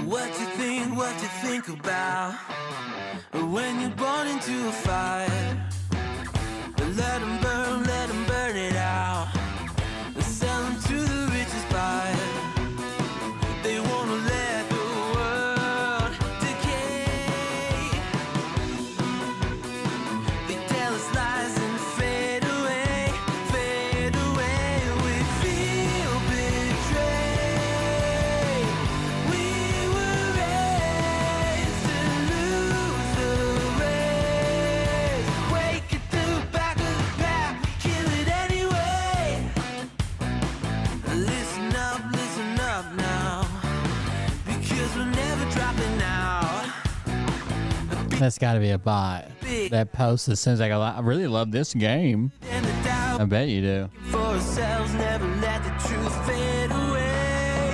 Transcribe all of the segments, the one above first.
What you think about when you're born into a fire? Let them burn it out. Sell them to the richest buyer. They wanna let the world decay. They tell us lies and fade away, fade away. We feel betrayed. We were raised to lose the race. Wake at the back of the pack, kill it anyway. Listen up now, because we're never dropping out. That's got to be a bot that posts as soon as I go, I really love this game. And the doubt I bet you do. for ourselves, never let the truth fade away.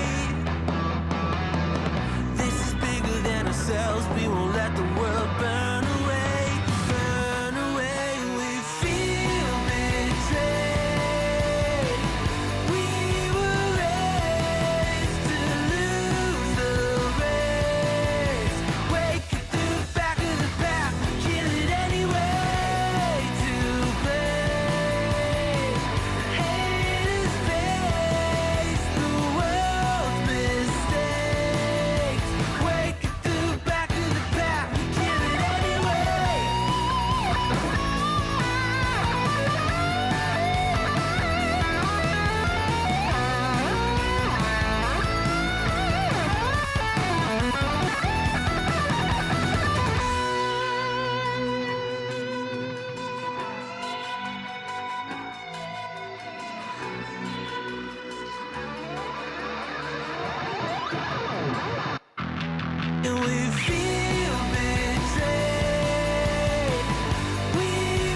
This is bigger than ourselves, we won't let the world burn away, burn away. We feel betrayed. We were raised to lose the race. Wake at the back of the pack, kill it anyway. To play haters face the world's mistakes. Wake at the back of the pack, kill it anyway. And we feel betrayed. We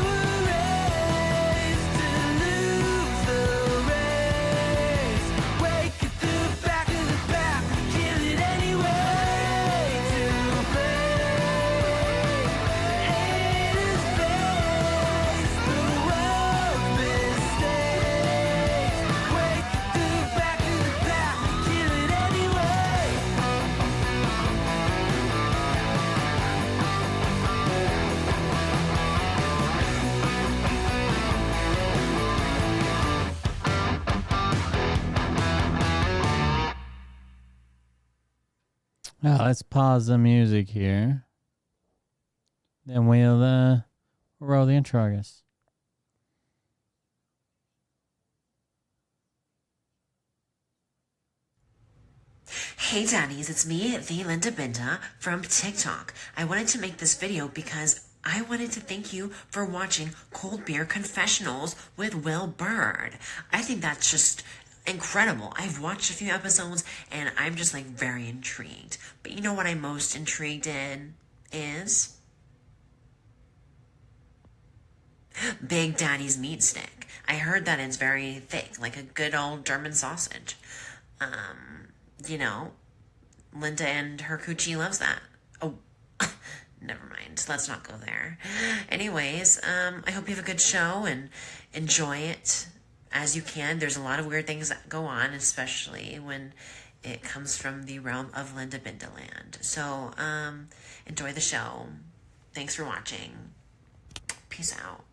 were raised to lose the race. Wake at the back of the pack, kill it anyway. To play haters face the world's mistakes. Wake at the back of the pack, kill it anyway. Let's pause the music here. Then we'll roll the intro, I guess. Hey daddies, it's me, the Linda Binda from TikTok. I wanted to make this video because I wanted to thank you for watching Cold Beer Confessionals with Will Bird. I think that's just incredible. I've watched a few episodes and I'm just like very intrigued. But you know what I'm most intrigued in is Big Daddy's meat stick. I heard that it's very thick, like a good old German sausage. You know, Linda and her coochie loves that. Oh, never mind. Let's not go there. Anyways, I hope you have a good show and enjoy it as you can. There's a lot of weird things that go on, especially when it comes from the realm of Linda Bindaland. So, enjoy the show. Thanks for watching. Peace out.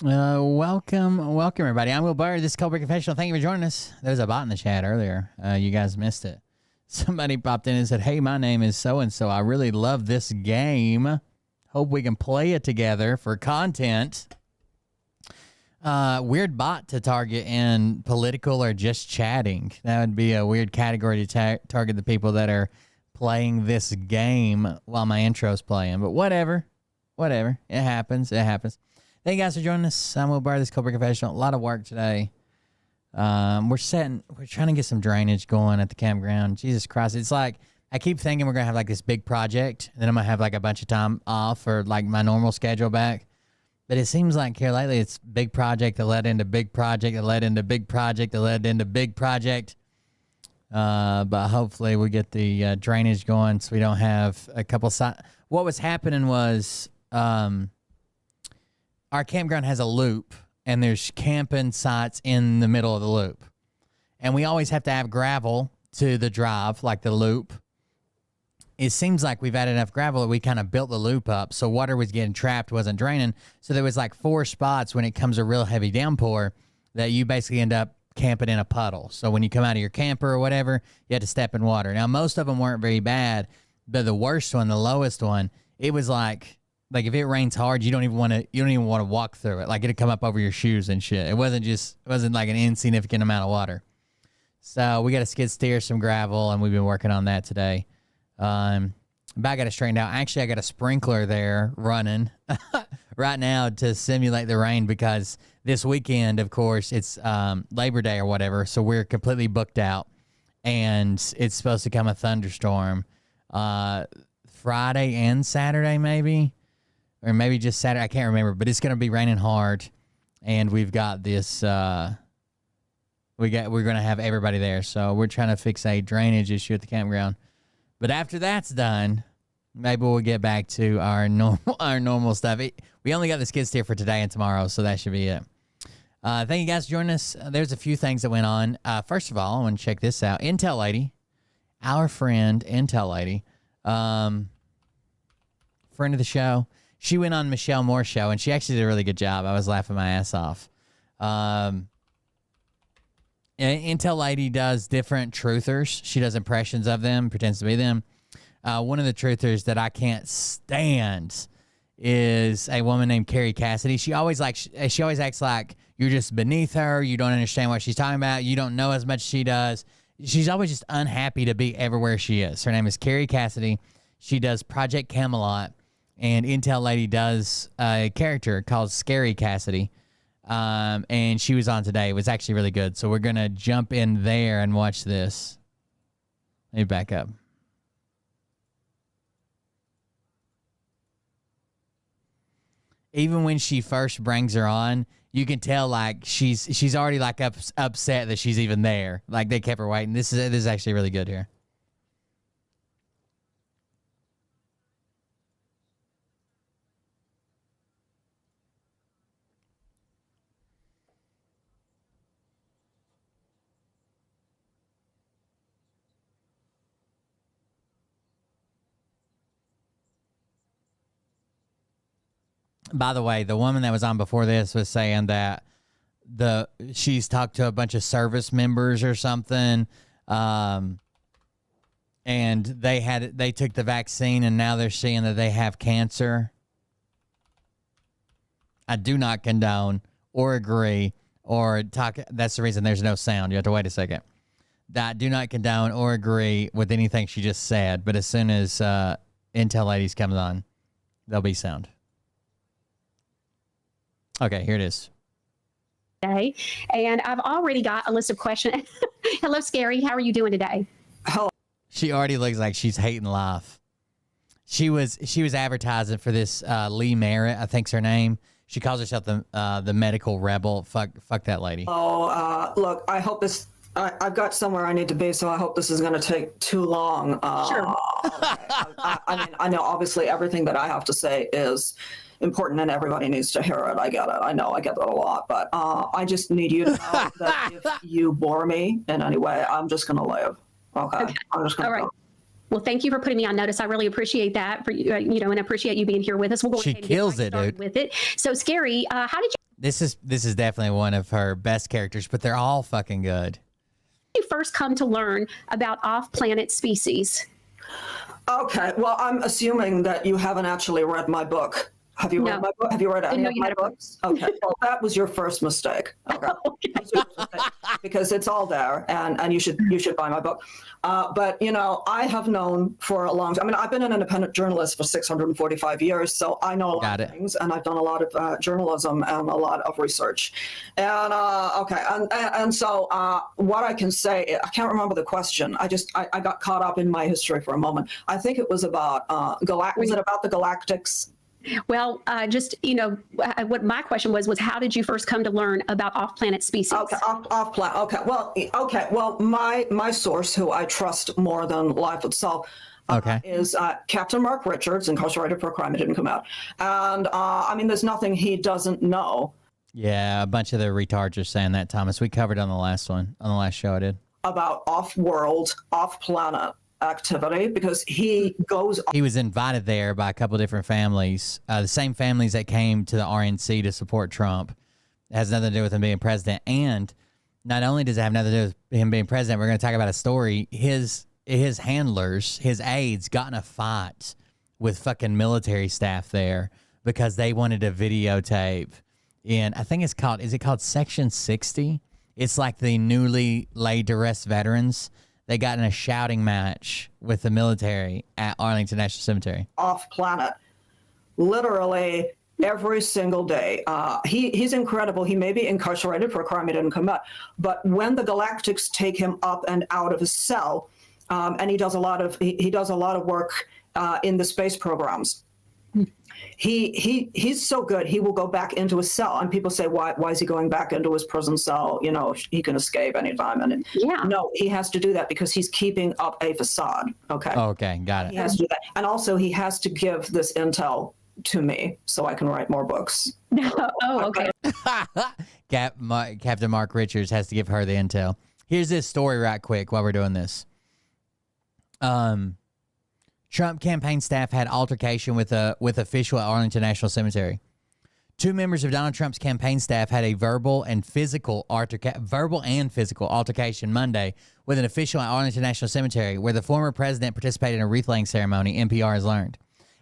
Welcome everybody. I'm Will Bird. This is Cold Beer Confessional. Thank you for joining us. There was a bot in the chat earlier. You guys missed it. Somebody popped in and said, hey, my name is so-and-so. I really love this game. Hope we can play it together for content. Weird bot to target in political or just chatting. That would be a weird category to target the people that are playing this game while my intro's playing. But whatever. It happens. Thank you guys for joining us. I'm Will Bird. This is Cold Beer Confessional. A lot of work today. We're trying to get some drainage going at the campground. Jesus Christ. It's like, I keep thinking we're going to have like this big project, and then I'm going to have like a bunch of time off or like my normal schedule back. But it seems like here lately it's big project that led into big project that led into big project that led into big project. But hopefully we get the drainage going so we don't have a couple what was happening was our campground has a loop, and there's camping sites in the middle of the loop. And we always have to have gravel to the drive, like the loop. It seems like we've had enough gravel that we kind of built the loop up, so water was getting trapped, wasn't draining. So there was like 4 spots when it comes a real heavy downpour that you basically end up camping in a puddle. So when you come out of your camper or whatever, you had to step in water. Now, most of them weren't very bad, but the worst one, the lowest one, it was like if it rains hard, you don't even want to walk through it. Like it'd come up over your shoes and shit. It wasn't like an insignificant amount of water. So we got to skid steer some gravel, and we've been working on that today. But I got it straightened out. Actually, I got a sprinkler there running right now to simulate the rain, because this weekend, of course, it's Labor Day or whatever, so we're completely booked out, and it's supposed to come a thunderstorm Friday and Saturday, maybe, or maybe just Saturday. I can't remember, but it's going to be raining hard, and we've got this. We're going to have everybody there, so we're trying to fix a drainage issue at the campground. But after that's done, maybe we'll get back to our normal stuff. We only got the skid steer for today and tomorrow, so that should be it. Thank you guys for joining us. There's a few things that went on. First of all, I want to check this out. Intel Lady, our friend Intel Lady, friend of the show. She went on Michelle Moore's show, and she actually did a really good job. I was laughing my ass off. Intel Lady does different truthers. She does impressions of them, pretends to be them. One of the truthers that I can't stand is a woman named Carrie Cassidy. She always acts like you're just beneath her. You don't understand what she's talking about. You don't know as much as she does. She's always just unhappy to be everywhere she is. Her name is Carrie Cassidy. She does Project Camelot, and Intel Lady does a character called Scary Cassidy. And she was on today. It was actually really good. So we're going to jump in there and watch this. Let me back up. Even when she first brings her on, you can tell like she's already like upset that she's even there. Like they kept her waiting. This is actually really good here. By the way, the woman that was on before this was saying that she's talked to a bunch of service members or something, and they took the vaccine and now they're seeing that they have cancer. I do not condone or agree or talk. That's the reason there's no sound. You have to wait a second. I do not condone or agree with anything she just said, but as soon as Intel Ladies comes on, there'll be sound. Okay, here it is. Today, and I've already got a list of questions. Hello, Scary. How are you doing today? Hello. She already looks like she's hating life. She was advertising for this Lee Merritt, I think's her name. She calls herself the medical rebel. Fuck that lady. Oh, look, I hope this. I've got somewhere I need to be, so I hope this is going to take too long. Sure. I mean, I know obviously everything that I have to say is important and everybody needs to hear it. I get it. I know I get that a lot, but I just need you to know that if you bore me in any way, I'm just going to leave. Okay. I'm just going to go. Well, thank you for putting me on notice. I really appreciate that for you, and appreciate you being here with us. We'll go she ahead and kills get it, started dude. with it. So, Scary, how did This is definitely one of her best characters, but they're all fucking good. you first come to learn about off-planet species? Okay. Well, I'm assuming that you haven't actually read my book. Have you read my book? Have you read any of my books? Okay. Well, that was your first mistake. Okay. Because it's all there, and you should buy my book. But I have known for a long time. I mean, I've been an independent journalist for 645 years, so I know a lot of things, and I've done a lot of journalism and a lot of research. And and so what I can say, I can't remember the question. I got caught up in my history for a moment. I think it was about was it about the galactics? Well, what my question was how did you first come to learn about off-planet species? Okay, off-planet. Okay. Well, my source, who I trust more than life itself, is Captain Mark Richards, incarcerated for a crime that didn't come out. And I mean, there's nothing he doesn't know. Yeah, a bunch of the retards are saying that, Thomas. We covered on the last show I did. about off-world, off-planet activity because he goes. He was invited there by a couple of different families, the same families that came to the RNC to support Trump. It has nothing to do with him being president. And not only does it have nothing to do with him being president, we're going to talk about a story. His handlers, his aides, got in a fight with fucking military staff there because they wanted to videotape. And I think is it called Section 60? It's like the newly laid to rest veterans. They got in a shouting match with the military at Arlington National Cemetery. Off planet, literally every single day. He's incredible. He may be incarcerated for a crime he didn't commit, but when the Galactics take him up and out of his cell, and he does a lot of work in the space programs. He's so good. He will go back into his cell, and people say, "Why is he going back into his prison cell? You know, he can escape anytime." And no, he has to do that because he's keeping up a facade. Okay. Okay, got it. He has to do that, and also he has to give this intel to me so I can write more books. Oh, okay. Captain Mark Richards has to give her the intel. Here's this story right quick while we're doing this. Trump campaign staff had altercation with official at Arlington National Cemetery. Two members of Donald Trump's campaign staff had a verbal and physical altercation Monday with an official at Arlington National Cemetery, where the former president participated in a wreath-laying ceremony, NPR has learned.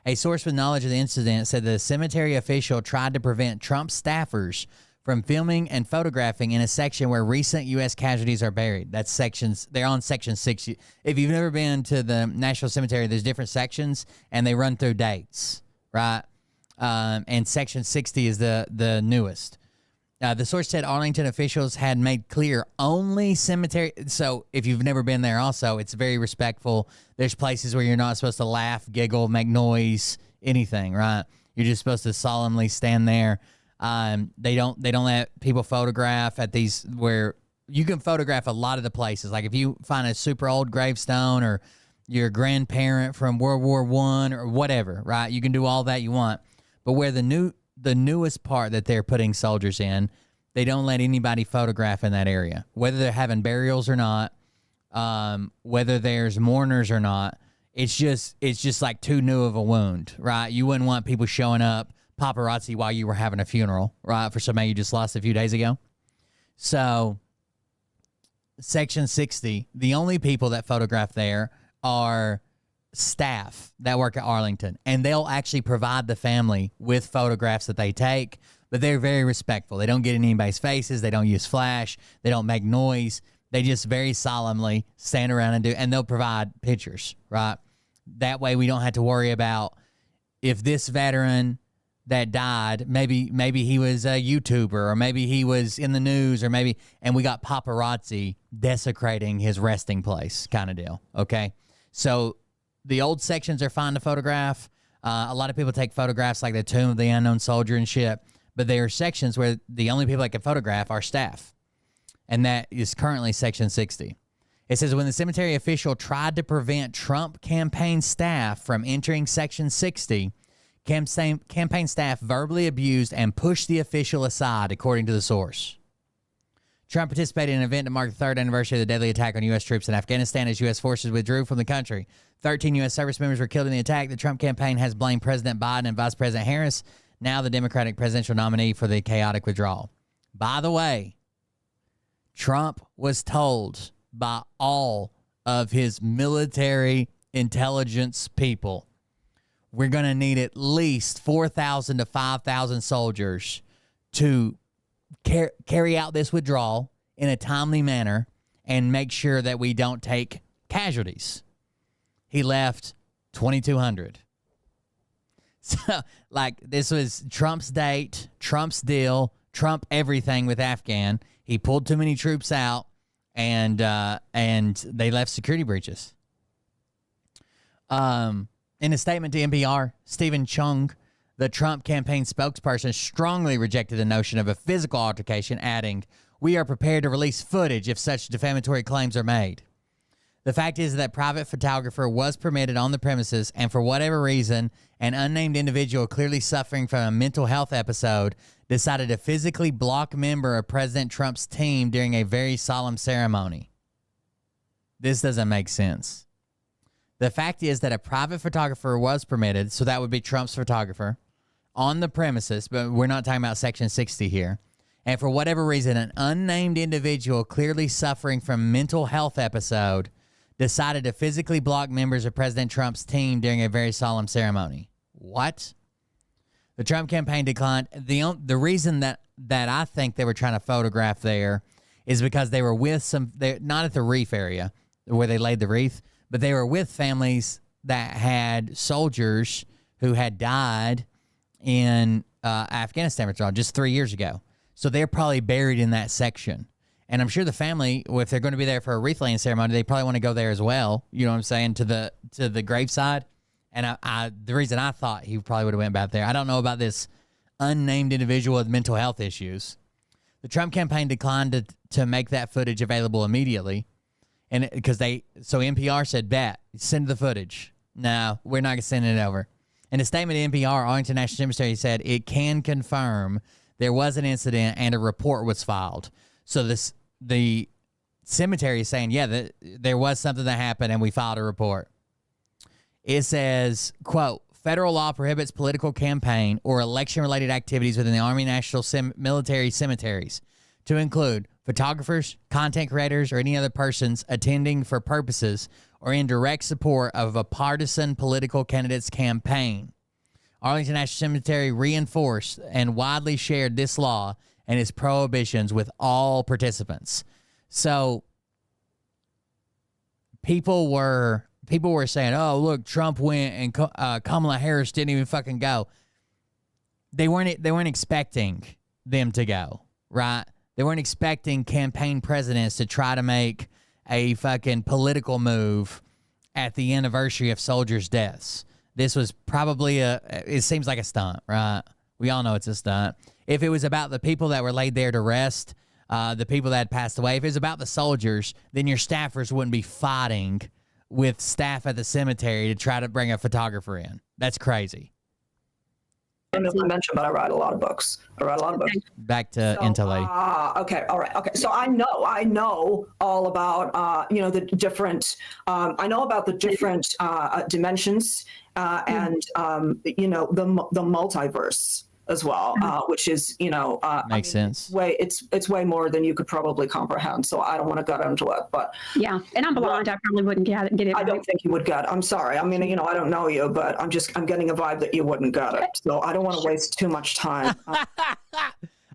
A source with knowledge of the incident said the cemetery official tried to prevent Trump staffers from filming and photographing in a section where recent U.S. casualties are buried. That's sections. They're on Section 60. If you've never been to the National Cemetery, there's different sections, and they run through dates, right? And Section 60 is the newest. The source said Arlington officials had made clear only cemetery. So if you've never been there also, it's very respectful. There's places where you're not supposed to laugh, giggle, make noise, anything, right? You're just supposed to solemnly stand there. They don't let people photograph at these where you can photograph a lot of the places. Like if you find a super old gravestone or your grandparent from World War I or whatever, right? You can do all that you want. But where the newest part that they're putting soldiers in, they don't let anybody photograph in that area, whether they're having burials or not, whether there's mourners or not. It's just like too new of a wound, right? You wouldn't want people showing up paparazzi while you were having a funeral, right, for somebody you just lost a few days ago. So Section 60, the only people that photograph there are staff that work at Arlington, and they'll actually provide the family with photographs that they take, but they're very respectful. They don't get in anybody's faces. They don't use flash. They don't make noise. They just very solemnly stand around and they'll provide pictures, right? That way we don't have to worry about if this veteran that died, maybe he was a YouTuber, or maybe he was in the news, or maybe, and we got paparazzi desecrating his resting place kind of deal, okay? So the old sections are fine to photograph. A lot of people take photographs like the Tomb of the Unknown Soldier and shit, but there are sections where the only people that can photograph are staff, and that is currently Section 60. It says when the cemetery official tried to prevent Trump campaign staff from entering Section 60, campaign staff verbally abused and pushed the official aside, according to the source. Trump participated in an event to mark the third anniversary of the deadly attack on U.S. troops in Afghanistan as U.S. forces withdrew from the country. 13 U.S. service members were killed in the attack. The Trump campaign has blamed President Biden and Vice President Harris, now the Democratic presidential nominee, for the chaotic withdrawal. By the way, Trump was told by all of his military intelligence people, we're going to need at least 4,000 to 5,000 soldiers to carry out this withdrawal in a timely manner and make sure that we don't take casualties. He left 2,200. So, like, this was Trump's date, Trump's deal, Trump everything with Afghan. He pulled too many troops out, and they left security breaches. In a statement to NPR, Stephen Chung, the Trump campaign spokesperson, strongly rejected the notion of a physical altercation, adding, "We are prepared to release footage if such defamatory claims are made." The fact is that private photographer was permitted on the premises, and for whatever reason, an unnamed individual clearly suffering from a mental health episode decided to physically block a member of President Trump's team during a very solemn ceremony. This doesn't make sense. The fact is that a private photographer was permitted, so that would be Trump's photographer, on the premises, but we're not talking about Section 60 here. And for whatever reason, an unnamed individual clearly suffering from mental health episode decided to physically block members of President Trump's team during a very solemn ceremony. What? The Trump campaign declined. The reason that I think they were trying to photograph there is because they were with not at the reef area where they laid the wreath, but they were with families that had soldiers who had died in Afghanistan just 3 years ago. So they're probably buried in that section. And I'm sure the family, if they're going to be there for a wreath laying ceremony, they probably want to go there as well. You know what I'm saying? To the graveside. And the reason I thought he probably would have went back there, I don't know about this unnamed individual with mental health issues. The Trump campaign declined to make that footage available immediately. And so NPR said, bet, send the footage. No, we're not going to send it over. In a statement to NPR, Arlington National Cemetery said it can confirm there was an incident and a report was filed. So the cemetery is saying, yeah, there was something that happened and we filed a report. It says, quote, federal law prohibits political campaign or election-related activities within the Army National Military Cemeteries to include photographers, content creators, or any other persons attending for purposes or in direct support of a partisan political candidate's campaign. Arlington National Cemetery reinforced and widely shared this law and its prohibitions with all participants. So people were saying, oh, look, Trump went and Kamala Harris didn't even fucking go. They weren't expecting them to go, right? They weren't expecting campaign presidents to try to make a fucking political move at the anniversary of soldiers' deaths. This was probably it seems like a stunt, right? We all know it's a stunt. If it was about the people that were laid there to rest, the people that had passed away, if it was about the soldiers, then your staffers wouldn't be fighting with staff at the cemetery to try to bring a photographer in. That's crazy. I mentioned, but I write a lot of books. Back to Intel Lady. Okay, all right, okay. So I know all about the different. I know about the different dimensions and the multiverse as well, which is makes sense. It's way more than you could probably comprehend. So I don't want to get into it, but yeah, and I'm blind. I probably wouldn't get it. I don't think you would get it. I'm sorry. I mean, I don't know you, but I'm getting a vibe that you wouldn't get it. So I don't want to waste too much time.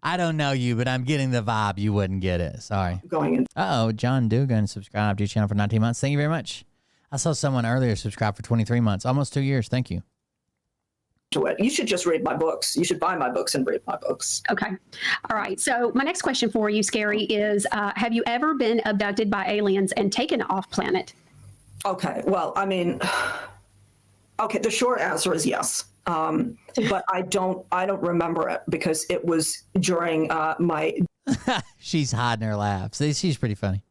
I don't know you, but I'm getting the vibe you wouldn't get it. Sorry. Going in. John Dugan subscribed to your channel for 19 months. Thank you very much. I saw someone earlier subscribe for 23 months, almost 2 years. Thank you. To it. You should just read my books. You should buy my books and read my books. Okay. All right. So my next question for you, Scary, is have you ever been abducted by aliens and taken off planet? Okay. Well, I mean, the short answer is yes. But I don't remember it because it was during my she's hiding her laughs. She's pretty funny.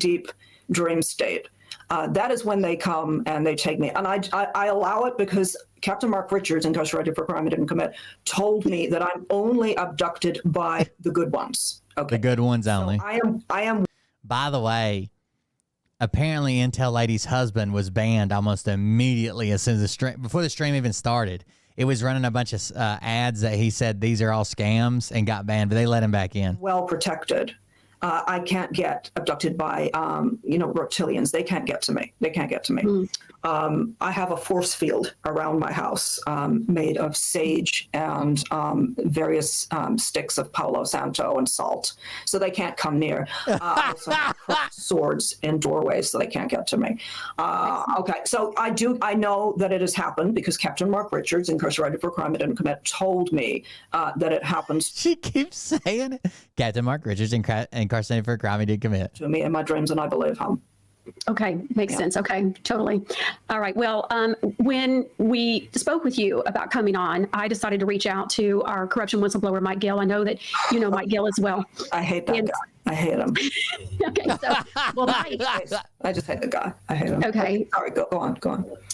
Deep dream state. That is when they come and they take me. And I allow it because Captain Mark Richards, incarcerated for a crime I didn't commit, told me that I'm only abducted by the good ones. Okay. The good ones only. So I am. By the way, apparently Intel Lady's husband was banned almost immediately as soon as before the stream even started. It was running a bunch of ads that he said these are all scams and got banned, but they let him back in. Well protected. I can't get abducted by, reptilians. They can't get to me. I have a force field around my house made of sage and various sticks of Palo Santo and salt. So they can't come near. I also have swords in doorways so they can't get to me. Okay, so I know that it has happened because Captain Mark Richards, incarcerated for a crime I didn't commit, told me that it happens. She keeps saying it. Captain Mark Richards, incarcerated for a crime he did commit. To me in my dreams, and I believe him. Okay, makes sense. Okay, totally. All right. Well, when we spoke with you about coming on, I decided to reach out to our corruption whistleblower, Mike Gill. I know that you know Mike Gill as well. I hate that guy. I hate him. Okay, so, well, Mike. I just hate the guy. I hate him. Okay. Sorry, go on.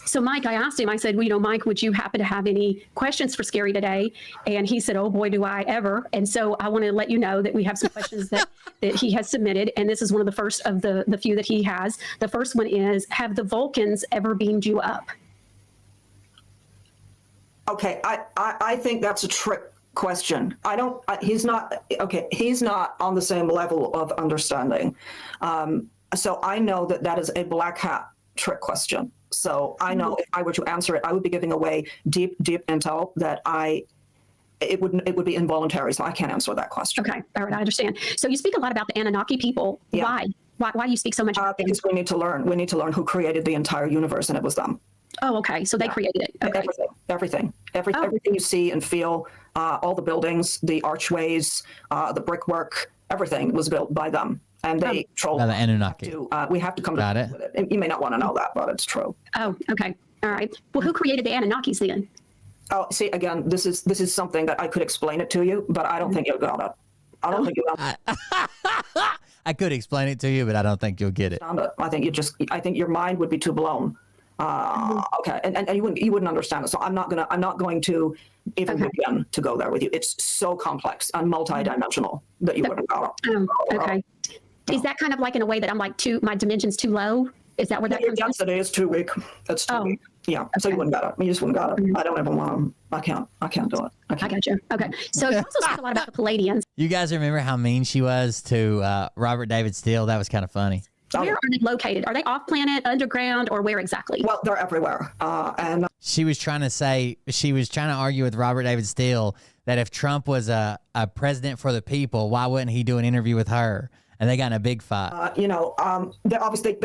So Mike, I asked him, I said, well, Mike, would you happen to have any questions for Scary today? And he said, oh boy, do I ever. And so I want to let you know that we have some questions that he has submitted. And this is one of the first of the few that he has. The first one is, have the Vulcans ever beamed you up? Okay, I think that's a trick question. He's not on the same level of understanding. So I know that is a black hat trick question. So I know if I were to answer it, I would be giving away deep intel that it would be involuntary. So I can't answer that question. Okay, all right, I understand. So you speak a lot about the Anunnaki people. Yeah. Why do you speak so much about them? Because we need to learn. We need to learn who created the entire universe, and it was them. Oh, okay. So they created it. Okay. Everything you see and feel, all the buildings, the archways, the brickwork, everything was built by them. And they control by the Anunnaki. We have to come to terms with it. You may not want to know that, but it's true. Oh, okay. All right. Well, who created the Anunnakis then? Oh, see, again, this is something that I could explain it to you, but I don't think you got it. I don't think you got it. I could explain it to you, but I don't think you'll get it. I think your mind would be too blown. Okay, and you wouldn't understand it. So I'm not going to even begin to go there with you. It's so complex and multidimensional that you wouldn't got it. Okay. Is that kind of like in a way that I'm like my dimension's too low? Is that where that comes from? Your density is too weak. That's too weak. Yeah. Okay. So you wouldn't got it. You just wouldn't got it. I don't ever want to. I can't do it. I got you. Okay. So you also speak a lot about the Palladians. You guys remember how mean she was to Robert David Steele? That was kind of funny. Where are they located? Are they off planet, underground, or where exactly? Well, they're everywhere. And she was trying to argue with Robert David Steele that if Trump was a president for the people, why wouldn't he do an interview with her? And they got in a big fight. They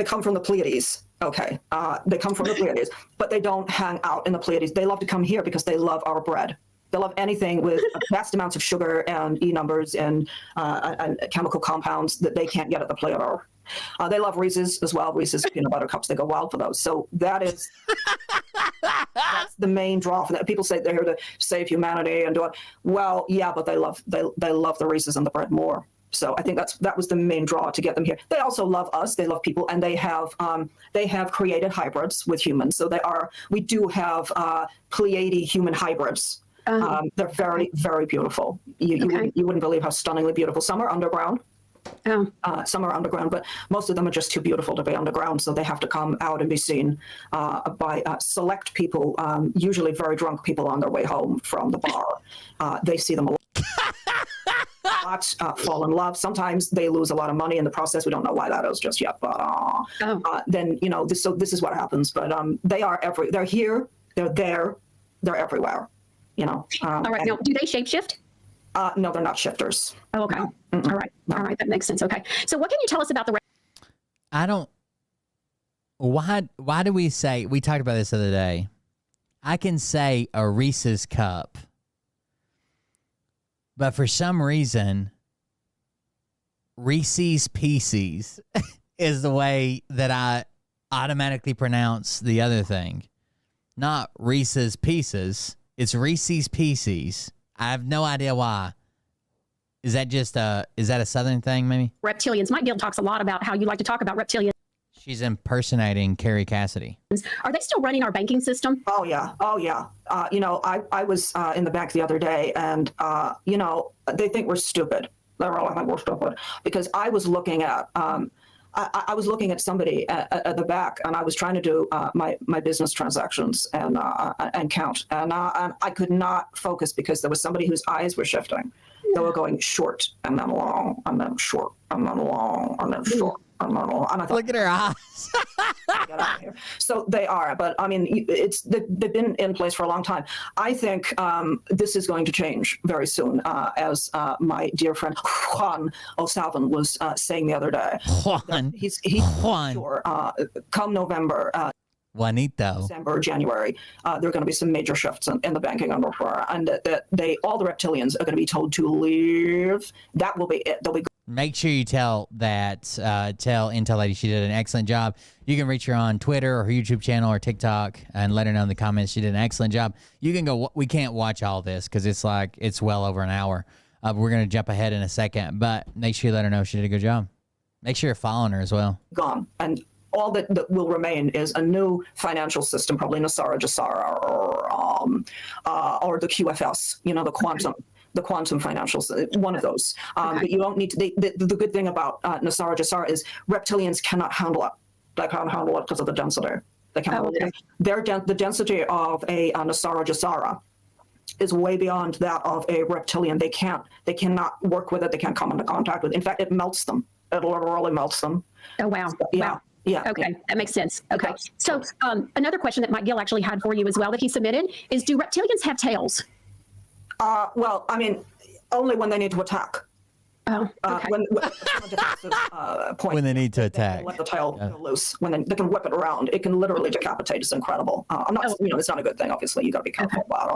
come from the Pleiades. Okay. They come from the Pleiades, but they don't hang out in the Pleiades. They love to come here because they love our bread. They love anything with vast amounts of sugar and E numbers and chemical compounds that they can't get at the Pleiades. They love Reese's as well. Reese's peanut butter cups. They go wild for those. So that's the main draw for that. People say they're here to save humanity and do it. Well, yeah, but they love the Reese's and the bread more. So I think that was the main draw to get them here. They also love us. They love people, and they have created hybrids with humans. So we do have Pleiade human hybrids. They're very, very beautiful. You wouldn't believe how stunningly beautiful. Some are underground. Some are underground, but most of them are just too beautiful to be underground, so they have to come out and be seen by select people, usually very drunk people on their way home from the bar. They see them a lot, fall in love. Sometimes they lose a lot of money in the process. We don't know why that is just yet, but then this is what happens. But they're here, they're there, they're everywhere. All right. Now, do they shapeshift? No, they're not shifters. Oh, okay. Mm-mm. All right. No. All right. That makes sense. Okay. So what can you tell us about the... Why do we say, we talked about this the other day. I can say a Reese's cup, but for some reason, Reese's Pieces is the way that I automatically pronounce the other thing. Not Reese's Pieces. It's Reese's Pieces. I have no idea why. Is that a Southern thing, maybe? Reptilians. Mike Gill talks a lot about how you like to talk about reptilians. She's impersonating Carrie Cassidy. Are they still running our banking system? Oh yeah. I was in the bank the other day, and they think we're stupid. They really think we're stupid because I was looking at I was looking at somebody at the back, and I was trying to do my business transactions and count, and I could not focus because there was somebody whose eyes were shifting. They were going short and then long and then short and then long and then short and then long. And I thought, look at her eyes. Get out of here. So they are, but I mean, they've been in place for a long time. I think this is going to change very soon, as my dear friend Juan O'Salvin was saying the other day. He's sure come November. Juanito. December, January, there are going to be some major shifts in the banking industry, and that all the reptilians are going to be told to leave. That will be it. They'll be. Make sure you tell Intel Lady she did an excellent job. You can reach her on Twitter or her YouTube channel or TikTok and let her know in the comments she did an excellent job. You can go. We can't watch all this because it's well over an hour. We're going to jump ahead in a second, but make sure you let her know she did a good job. Make sure you're following her as well. Gone, and all that will remain is a new financial system, probably Nasara Jasara or the QFS, the quantum financials, one of those. But you don't need to. The good thing about Nasara Jasara is reptilians cannot handle it. They can't handle it because of the density. They can't. The density of a Nasara Jasara is way beyond that of a reptilian. They cannot work with it. They can't come into contact with it. In fact, it melts them. It literally melts them. Oh, wow. So, yeah. Wow. Yeah. Okay. That makes sense. Okay. So another question that Mike Gill actually had for you as well that he submitted is, do reptilians have tails? Well, I mean, only when they need to attack. Oh, okay. Point, when they need to attack. They let the tail go loose. When they can whip it around, it can literally decapitate. It's incredible. I'm not, it's not a good thing. Obviously, you got to be careful. But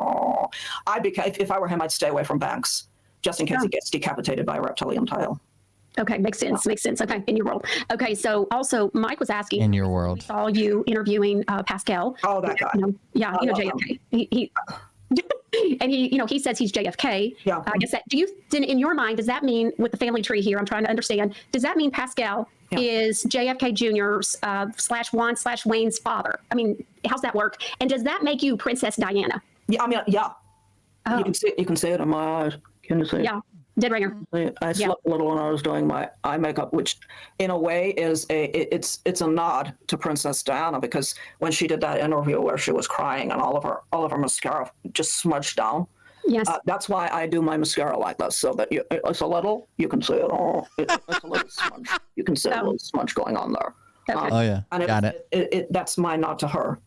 if I were him, I'd stay away from banks just in case he gets decapitated by a reptilian tail. Okay, makes sense. Makes sense. Okay, in your world. Okay, so also Mike was asking. In your world. We saw you interviewing Pascal. Oh, that guy. JFK. He and he says he's JFK. Yeah. I guess in your mind, does that mean, with the family tree here, I'm trying to understand, does that mean Pascal is JFK Jr.'s /Juan/Wayne's father? I mean, how's that work? And does that make you Princess Diana? Yeah, I mean, yeah. Oh. You can see it in my eyes. Can you see it? Yeah. Dead ringer. I slept a little when I was doing my eye makeup, which in a way is it's a nod to Princess Diana, because when she did that interview where she was crying and all of her mascara just smudged down. Yes. That's why I do my mascara like this, so that it's a little, you can see it all. It's a little smudge. You can see a little smudge going on there. Okay. Oh yeah, and got it. That's my nod to her.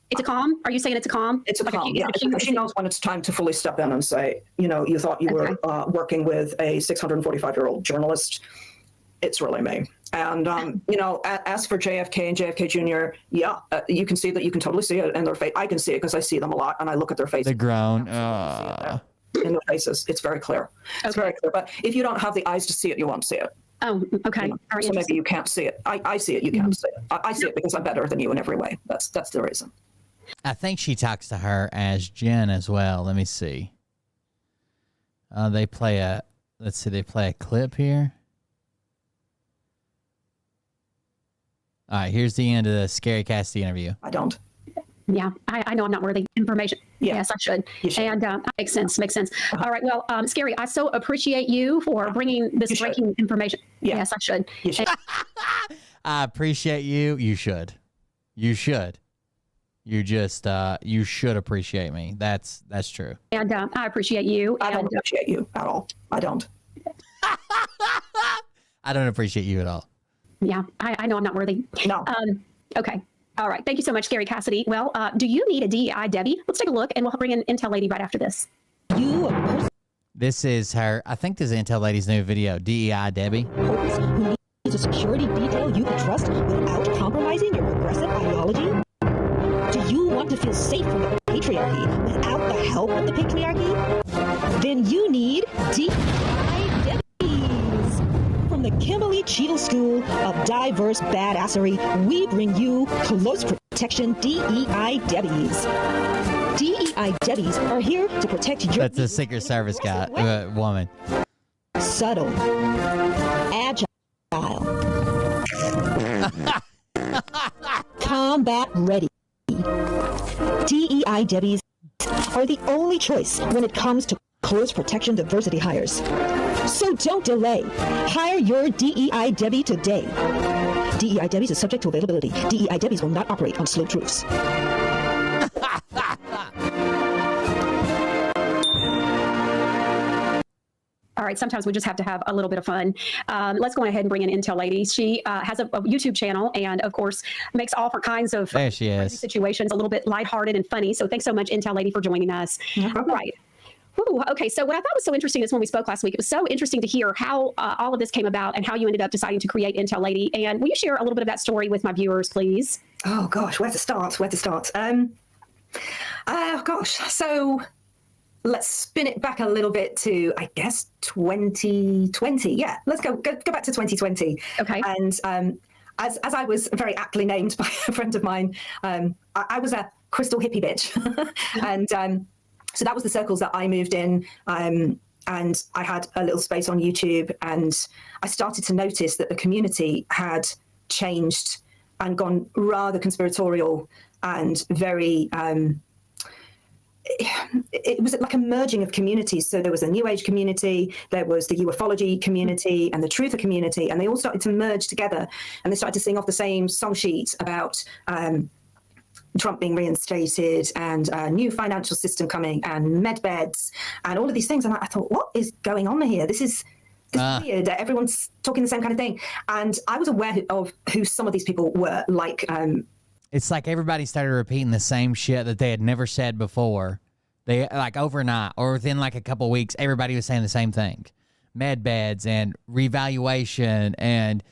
It's a calm. Are you saying it's a calm? It's a calm. Yeah, she knows when it's time to fully step in and say, you thought you were working with a 645-year-old journalist. It's really me. And as for JFK and JFK Jr., you can see that. You can totally see it in their face. I can see it because I see them a lot, and I look at their faces. The groan. In their faces, it's very clear. It's very clear. But if you don't have the eyes to see it, you won't see it. Oh, okay. So maybe you can't see it. I see it. You can't see it. I see it because I'm better than you in every way. That's the reason. I think she talks to her as Jen as well. Let me see. They play a clip here. All right, here's the end of the Scary Cassidy interview. I don't. Yeah, I know I'm not worthy information. Yeah. Yes, I should. You should. And makes sense. All right. Well, Scary, I so appreciate you for bringing this breaking information. Yeah. Yes, I should. You should. I appreciate you. You should. You should. You just you should appreciate me. That's true. And I appreciate you. I don't appreciate you at all. I don't. I don't appreciate you at all. Yeah, I know I'm not worthy. No. Okay. All right. Thank you so much, Scary Cassidy. Well, do you need a DEI, Debbie? Let's take a look, and we'll bring in Intel Lady right after this. This is her. I think this is Intel Lady's new video. DEI, Debbie. Who needs a security detail you can trust without compromising your progressive ideology? Do you want to feel safe from the patriarchy without the help of the patriarchy? Then you need DEI Debbies. From the Kimberly Cheadle School of Diverse Badassery, we bring you Close Protection DEI Debbies. DEI Debbies are here to protect your... That's a Secret Service guy, woman. Subtle. Agile. Combat ready. DEI Debbies are the only choice when it comes to close protection diversity hires. So don't delay. Hire your DEI Debbie today. DEI Debbies is subject to availability. DEI Debbies will not operate on sloped roofs. All right, sometimes we just have to have a little bit of fun. Let's go ahead and bring in Intel Lady. She has a YouTube channel and, of course, makes all kinds of there she is. situations a little bit lighthearted and funny. So thanks so much, Intel Lady, for joining us. All right. Ooh, okay, so what I thought was so interesting is when we spoke last week, it was so interesting to hear how all of this came about and how you ended up deciding to create Intel Lady. And will you share a little bit of that story with my viewers, please? Oh, gosh, where to start? So let's spin it back a little bit to, I guess, 2020. Yeah, let's go back to 2020. Okay. And as I was very aptly named by a friend of mine, I was a crystal hippie bitch. And so that was the circles that I moved in. And I had a little space on YouTube, and I started to notice that the community had changed and gone rather conspiratorial and very, it was like a merging of communities. So there was a New Age community, there was the ufology community and the truther community, and they all started to merge together, and they started to sing off the same song sheet about Trump being reinstated and a new financial system coming and med beds and all of these things. And I thought, what is going on here? This is weird. Everyone's talking the same kind of thing. And I was aware of who some of these people were, like... it's like everybody started repeating the same shit that they had never said before. They like overnight or within like a couple of weeks, everybody was saying the same thing. Med beds and revaluation and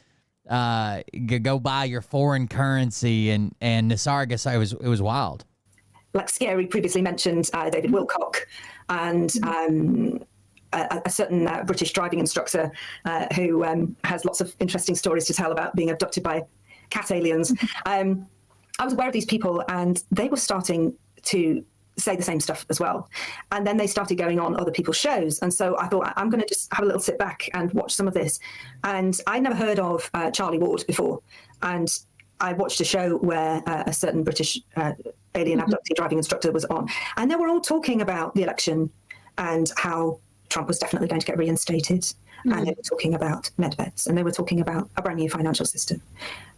go buy your foreign currency and Nisarga. It was wild. Like Scary previously mentioned David Wilcock and a certain British driving instructor who has lots of interesting stories to tell about being abducted by cat aliens. I was aware of these people, and they were starting to say the same stuff as well. And then they started going on other people's shows. And so I thought, I'm going to just have a little sit back and watch some of this. And I never heard of Charlie Ward before. And I watched a show where a certain British alien abductee driving instructor was on. And they were all talking about the election and how Trump was definitely going to get reinstated. And they were talking about medbeds, and they were talking about a brand new financial system.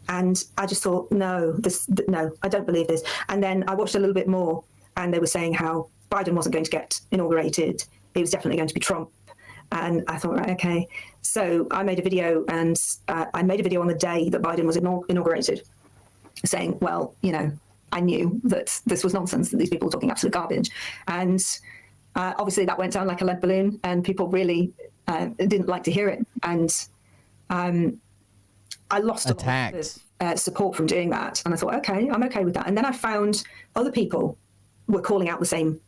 And I just thought, no, I don't believe this. And then I watched a little bit more, and they were saying how Biden wasn't going to get inaugurated. It was definitely going to be Trump. And I thought, right, okay. So I made a video, and I made a video on the day that Biden was inaugurated, saying, well, I knew that this was nonsense, that these people were talking absolute garbage. And obviously that went down like a lead balloon, and people really didn't like to hear it. And I lost a lot of support from doing that. And I thought, okay, I'm okay with that. And then I found other people were calling out the same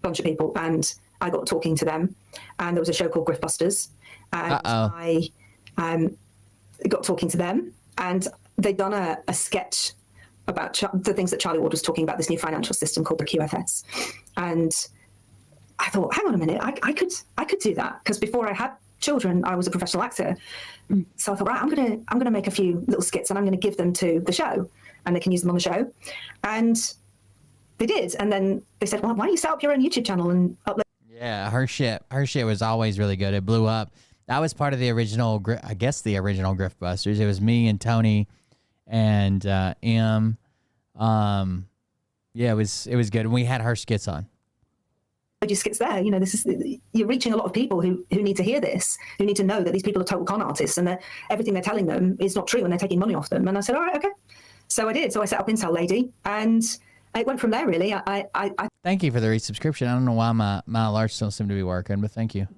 bunch of people, and I got talking to them. And there was a show called Griftbusters, and I got talking to them, and they'd done a sketch about the things that Charlie Ward was talking about, this new financial system called the QFS. And I thought, hang on a minute, I could do that, because before I had children, I was a professional actor. So I thought, right, I'm gonna make a few little skits, and I'm gonna give them to the show, and they can use them on the show. And they did, and then they said, well, why don't you set up your own YouTube channel and upload? Yeah, her shit was always really good. It blew up. That was part of the original, I guess the original Griftbusters. It was me and Tony and M. Yeah, it was good, and we had her skits on. Your skits there, you're reaching a lot of people who need to hear this, who need to know that these people are total con artists, and that everything they're telling them is not true, and they're taking money off them. And I said, all right, okay. So I did. So I set up Intel Lady, and it went from there, really. I thank you for the resubscription. I don't know why my alerts don't seem to be working, but thank you.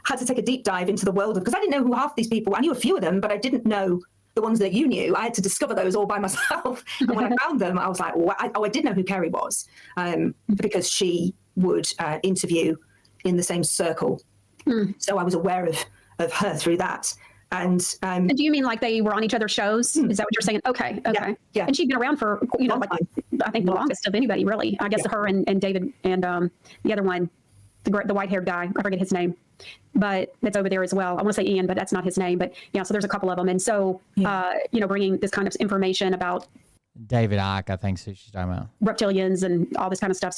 Had to take a deep dive into the world because I didn't know who half these people. I knew a few of them, but I didn't know the ones that you knew. I had to discover those all by myself. And when I found them, I was like, I did know who Kerry was, because she would interview in the same circle. So I was aware of her through that. And do you mean like they were on each other's shows? Is that what you're saying? Okay. Yeah. And she'd been around for, I think the longest of anybody, really. I guess her and David and the other one, the white-haired guy, I forget his name, but that's over there as well. I want to say Ian, but that's not his name. But yeah, so there's a couple of them. And so, bringing this kind of information about David Icke, I think she's talking about reptilians and all this kind of stuff.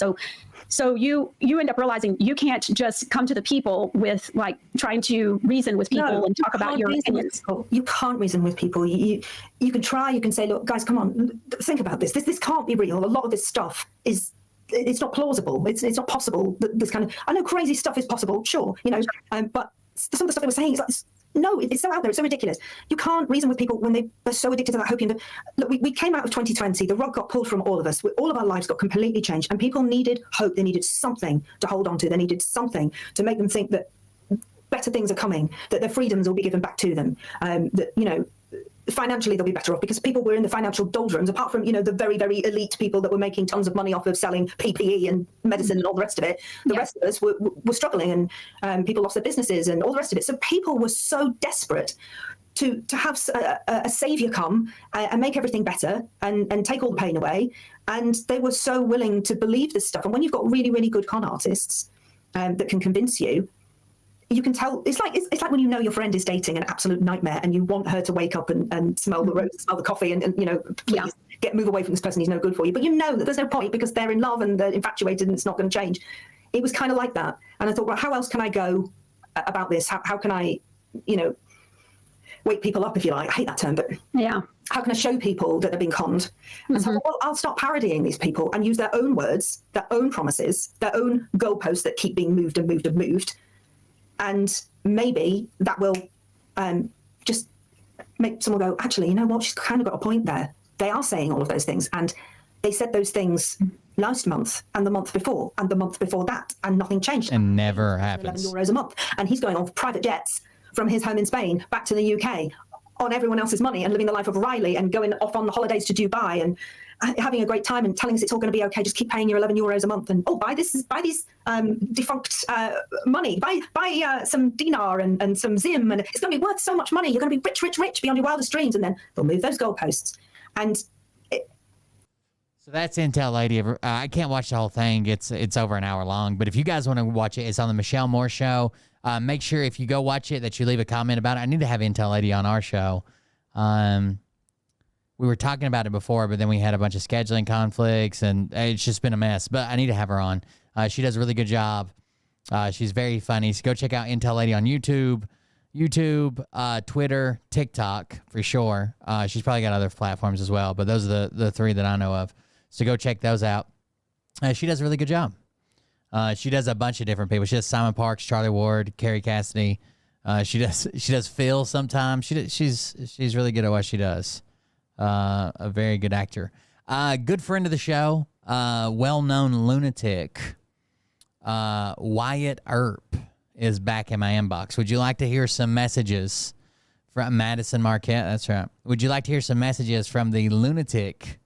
So you end up realizing you can't just come to the people with like trying to reason with people and talk about your opinions. You can't reason with people. You can try. You can say, look, guys, come on, think about this. This can't be real. A lot of this stuff it's not plausible. It's not possible. This kind of, I know crazy stuff is possible, sure, but some of the stuff they were saying is like, no, it's so out there. It's so ridiculous. You can't reason with people when they're so addicted to that hopium. Look, we came out of 2020. The rug got pulled from all of us. All of our lives got completely changed, and people needed hope. They needed something to hold on to. They needed something to make them think that better things are coming, that their freedoms will be given back to them, that, financially they'll be better off, because people were in the financial doldrums, apart from, the very, very elite people that were making tons of money off of selling PPE and medicine and all the rest of it. The rest of us were struggling, and people lost their businesses and all the rest of it. So people were so desperate to have a savior come and make everything better and take all the pain away. And they were so willing to believe this stuff. And when you've got really, really good con artists that can convince you, you can tell it's like when you know your friend is dating an absolute nightmare and you want her to wake up and smell the rose, smell the coffee, and please move away from this person, he's no good for you. But you know that there's no point because they're in love and they're infatuated and it's not going to change. It was kind of like that. And I thought, well, how else can I go about this? How can I, wake people up, if you like? I hate that term, but how can I show people that they're being conned? And so, well, I'll start parodying these people and use their own words, their own promises, their own goalposts that keep being moved and moved and moved. And maybe that will just make someone go, actually, you know what? She's kind of got a point there. They are saying all of those things. And they said those things last month and the month before and the month before that, and nothing changed. And never happens. €11 a month. And he's going on private jets from his home in Spain back to the UK on everyone else's money and living the life of Riley and going off on the holidays to Dubai and having a great time and telling us it's all going to be okay. Just keep paying your €11 a month and buy these defunct money, buy some dinar and some zim, and it's going to be worth so much money. You're going to be rich, rich, rich beyond your wildest dreams. And then they'll move those goalposts. And so that's Intel Lady. I can't watch the whole thing. It's over an hour long. But if you guys want to watch it, it's on the Michelle Moore Show. Make sure if you go watch it that you leave a comment about it. I need to have Intel Lady on our show. We were talking about it before, but then we had a bunch of scheduling conflicts, and it's just been a mess. But I need to have her on. She does a really good job. She's very funny. So go check out Intel Lady on YouTube, Twitter, TikTok for sure. She's probably got other platforms as well, but those are the three that I know of. So go check those out. She does a really good job. She does a bunch of different people. She does Simon Parks, Charlie Ward, Carrie Cassidy. She does Phil sometimes. She's really good at what she does. A very good actor. Good friend of the show. Well-known lunatic. Wyatt Earp is back in my inbox. Would you like to hear some messages from Madison Marquette? That's right. Would you like to hear some messages from the lunatic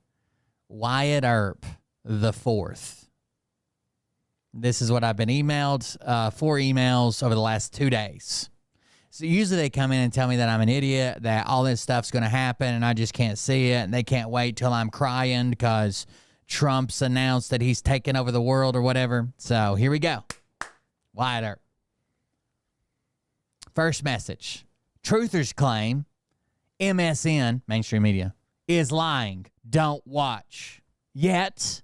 Wyatt Earp the Fourth? This is what I've been emailed, 4 emails over the last 2 days. So usually they come in and tell me that I'm an idiot, that all this stuff's going to happen, and I just can't see it, and they can't wait till I'm crying because Trump's announced that he's taking over the world or whatever. So here we go. Wyatt Earp. First message. Truthers claim MSN, mainstream media, is lying. Don't watch. Yet,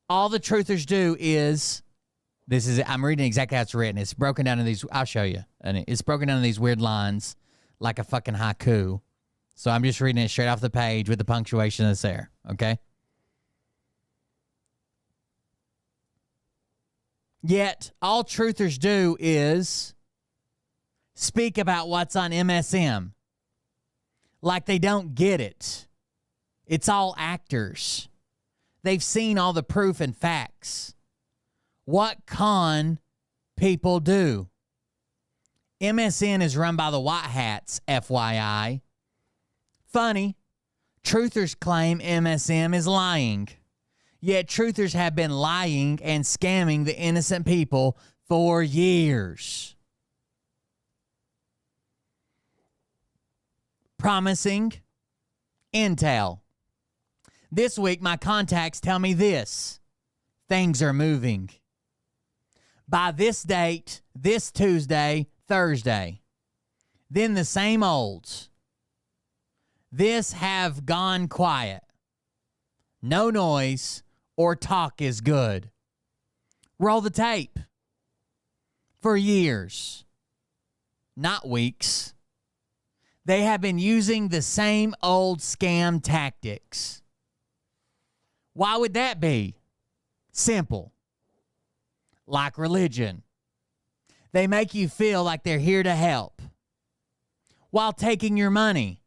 all the truthers do is... I'm reading exactly how it's written. It's broken down in these, I'll show you. And it's broken down in these weird lines like a fucking haiku. So I'm just reading it straight off the page with the punctuation that's there, okay? Yet, all truthers do is speak about what's on MSM. Like they don't get it. It's all actors. They've seen all the proof and facts. What con people do. MSN is run by the white hats, FYI. Funny, truthers claim MSM is lying. Yet truthers have been lying and scamming the innocent people for years. Promising intel. This week, my contacts tell me this. Things are moving. By this date, this Tuesday, Thursday. Then the same olds. This have gone quiet. No noise or talk is good. Roll the tape. For years, not weeks, they have been using the same old scam tactics. Why would that be? Simple. Like religion. They make you feel like they're here to help while taking your money,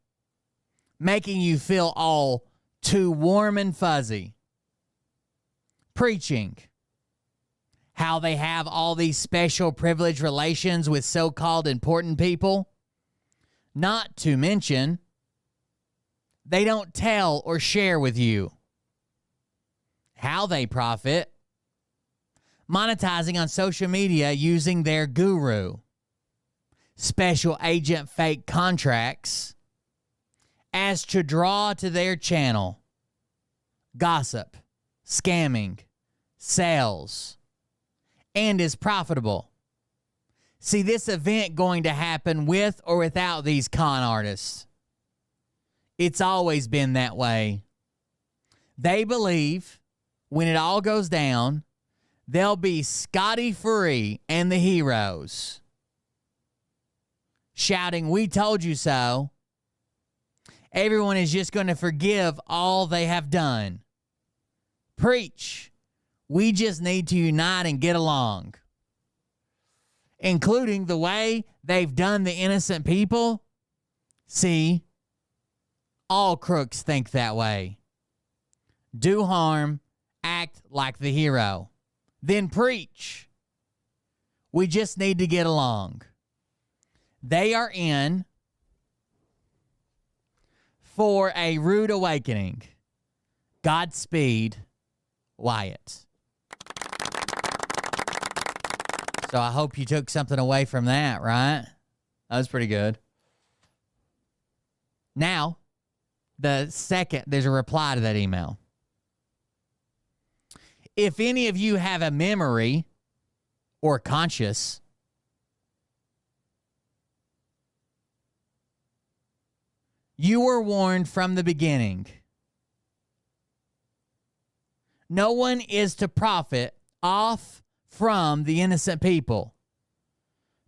making you feel all too warm and fuzzy. Preaching how they have all these special privileged relations with so-called important people. Not to mention, they don't tell or share with you how they profit. Monetizing on social media using their guru, special agent fake contracts as to draw to their channel. Gossip, scamming, sales, and is profitable. see this event going to happen with or without these con artists. It's always been that way. They believe when it all goes down, they'll be Scotty Free and the heroes shouting, "We told you so." Everyone is just going to forgive all they have done. Preach. We just need to unite and get along. Including the way they've done the innocent people. See, all crooks think that way. Do harm, act like the hero. Then preach. We just need to get along. They are in for a rude awakening. Godspeed, Wyatt. So I hope you took something away from that, right? That was pretty good. Now, there's a reply to that email. If any of you have a memory or conscience, you were warned from the beginning. No one is to profit off from the innocent people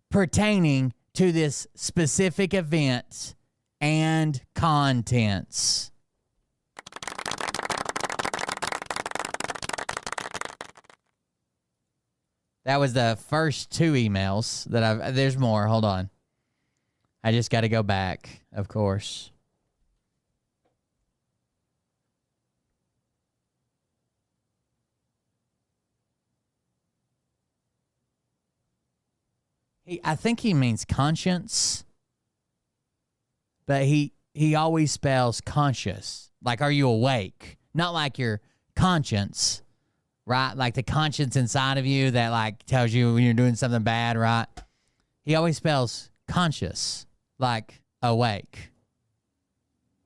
pertaining to this specific event and contents. That was the first two emails that there's more. Hold on. I just got to go back, of course. I think he means conscience, but he always spells conscious. Like, are you awake? Not like your conscience, right? Like the conscience inside of you that like tells you when you're doing something bad, right? He always spells conscious, like awake.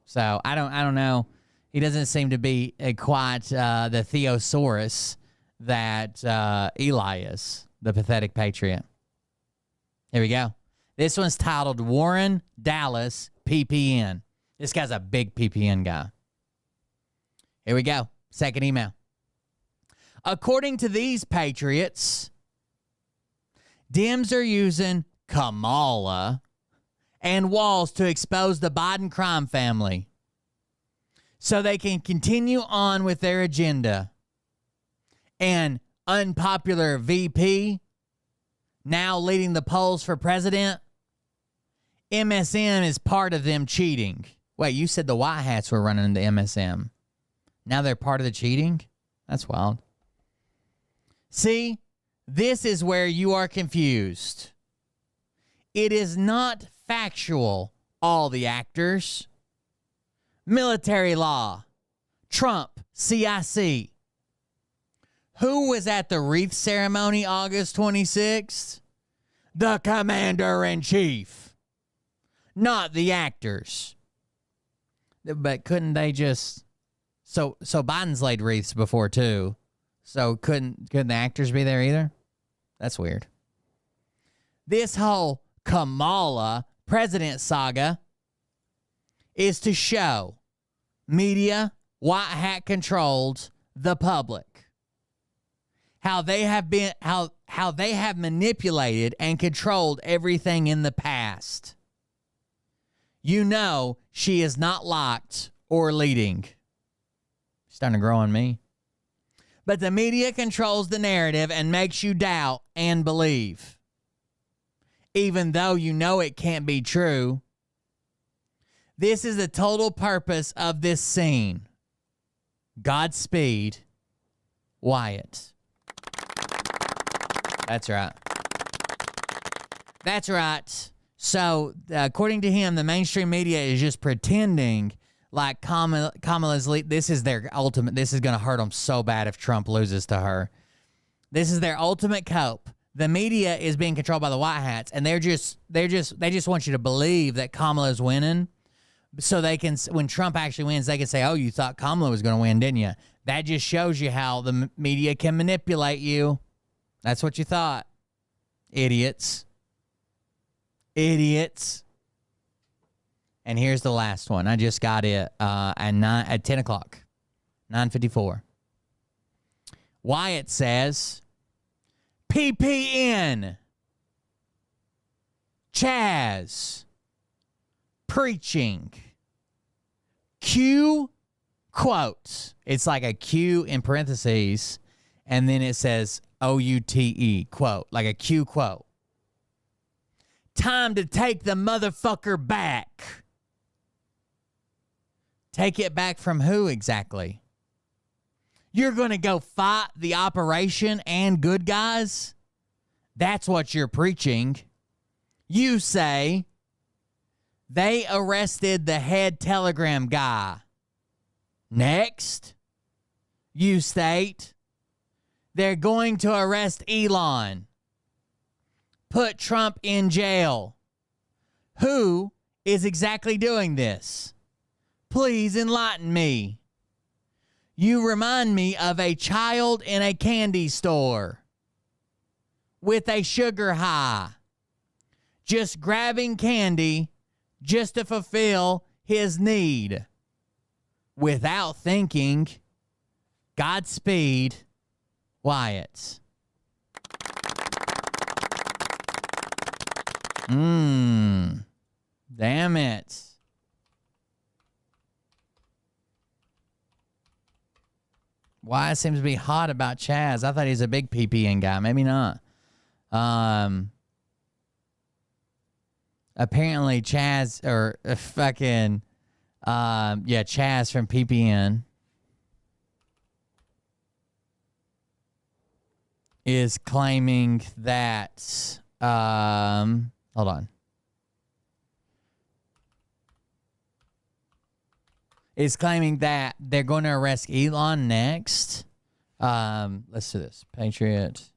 So I don't know. He doesn't seem to be quite the theosaurus that Eli is, the pathetic patriot. Here we go. This one's titled Warren Dallas PPN. This guy's a big PPN guy. Here we go. Second email. According to these patriots, Dems are using Kamala and Walls to expose the Biden crime family so they can continue on with their agenda. And unpopular VP, now leading the polls for president, MSM is part of them cheating. Wait, you said the White Hats were running the MSM. Now they're part of the cheating? That's wild. See, this is where you are confused. It is not factual, all the actors. Military law, Trump, CIC. Who was at the wreath ceremony August 26th? The commander-in-chief, not the actors. But couldn't they just... So Biden's laid wreaths before, too. So couldn't the actors be there either? That's weird. This whole Kamala president saga is to show media, white hat controlled, the public. How they have manipulated and controlled everything in the past. You know she is not locked or leading. She's starting to grow on me. But the media controls the narrative and makes you doubt and believe. Even though you know it can't be true. This is the total purpose of this scene. Godspeed, Wyatt. That's right. That's right. So, according to him, the mainstream media is just pretending like Kamala's lead. This is their ultimate. This is going to hurt them so bad if Trump loses to her. This is their ultimate cope. The media is being controlled by the White Hats, and they just want you to believe that Kamala's winning, so they can, when Trump actually wins, they can say, "Oh, you thought Kamala was going to win, didn't you?" That just shows you how the media can manipulate you. That's what you thought, idiots. Idiots. And here's the last one. I just got it at 10 o'clock, 9:54. Wyatt says, PPN, Chaz, preaching, Q, quotes. It's like a Q in parentheses, and then it says OUTE, quote, like a Q quote. Time to take the motherfucker back. Take it back from who exactly? You're going to go fight the operation and good guys? That's what you're preaching. You say they arrested the head Telegram guy. Next, you state they're going to arrest Elon. Put Trump in jail. Who is exactly doing this? Please enlighten me. You remind me of a child in a candy store with a sugar high, just grabbing candy just to fulfill his need without thinking. Godspeed, Wyatt. Damn it. Wyatt seems to be hot about Chaz. I thought he's a big PPN guy. Maybe not. Apparently Chaz, or fucking, Chaz from PPN is claiming that, hold on. Is claiming that they're going to arrest Elon next. Let's do this. Patriot.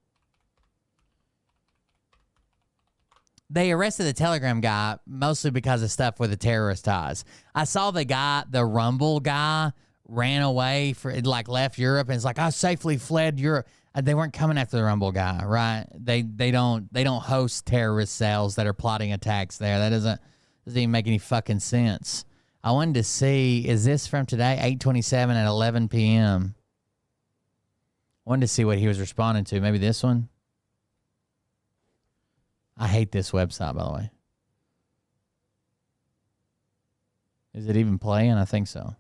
They arrested the Telegram guy mostly because of stuff with the terrorist ties. I saw the Rumble guy ran away left Europe and it's like, I safely fled Europe. They weren't coming after the Rumble guy, right? They don't host terrorist cells that are plotting attacks there. That doesn't even make any fucking sense. I wanted to see, is this from today? 8:27 at 11 p.m. I wanted to see what he was responding to. Maybe this one? I hate this website, by the way. Is it even playing? I think so.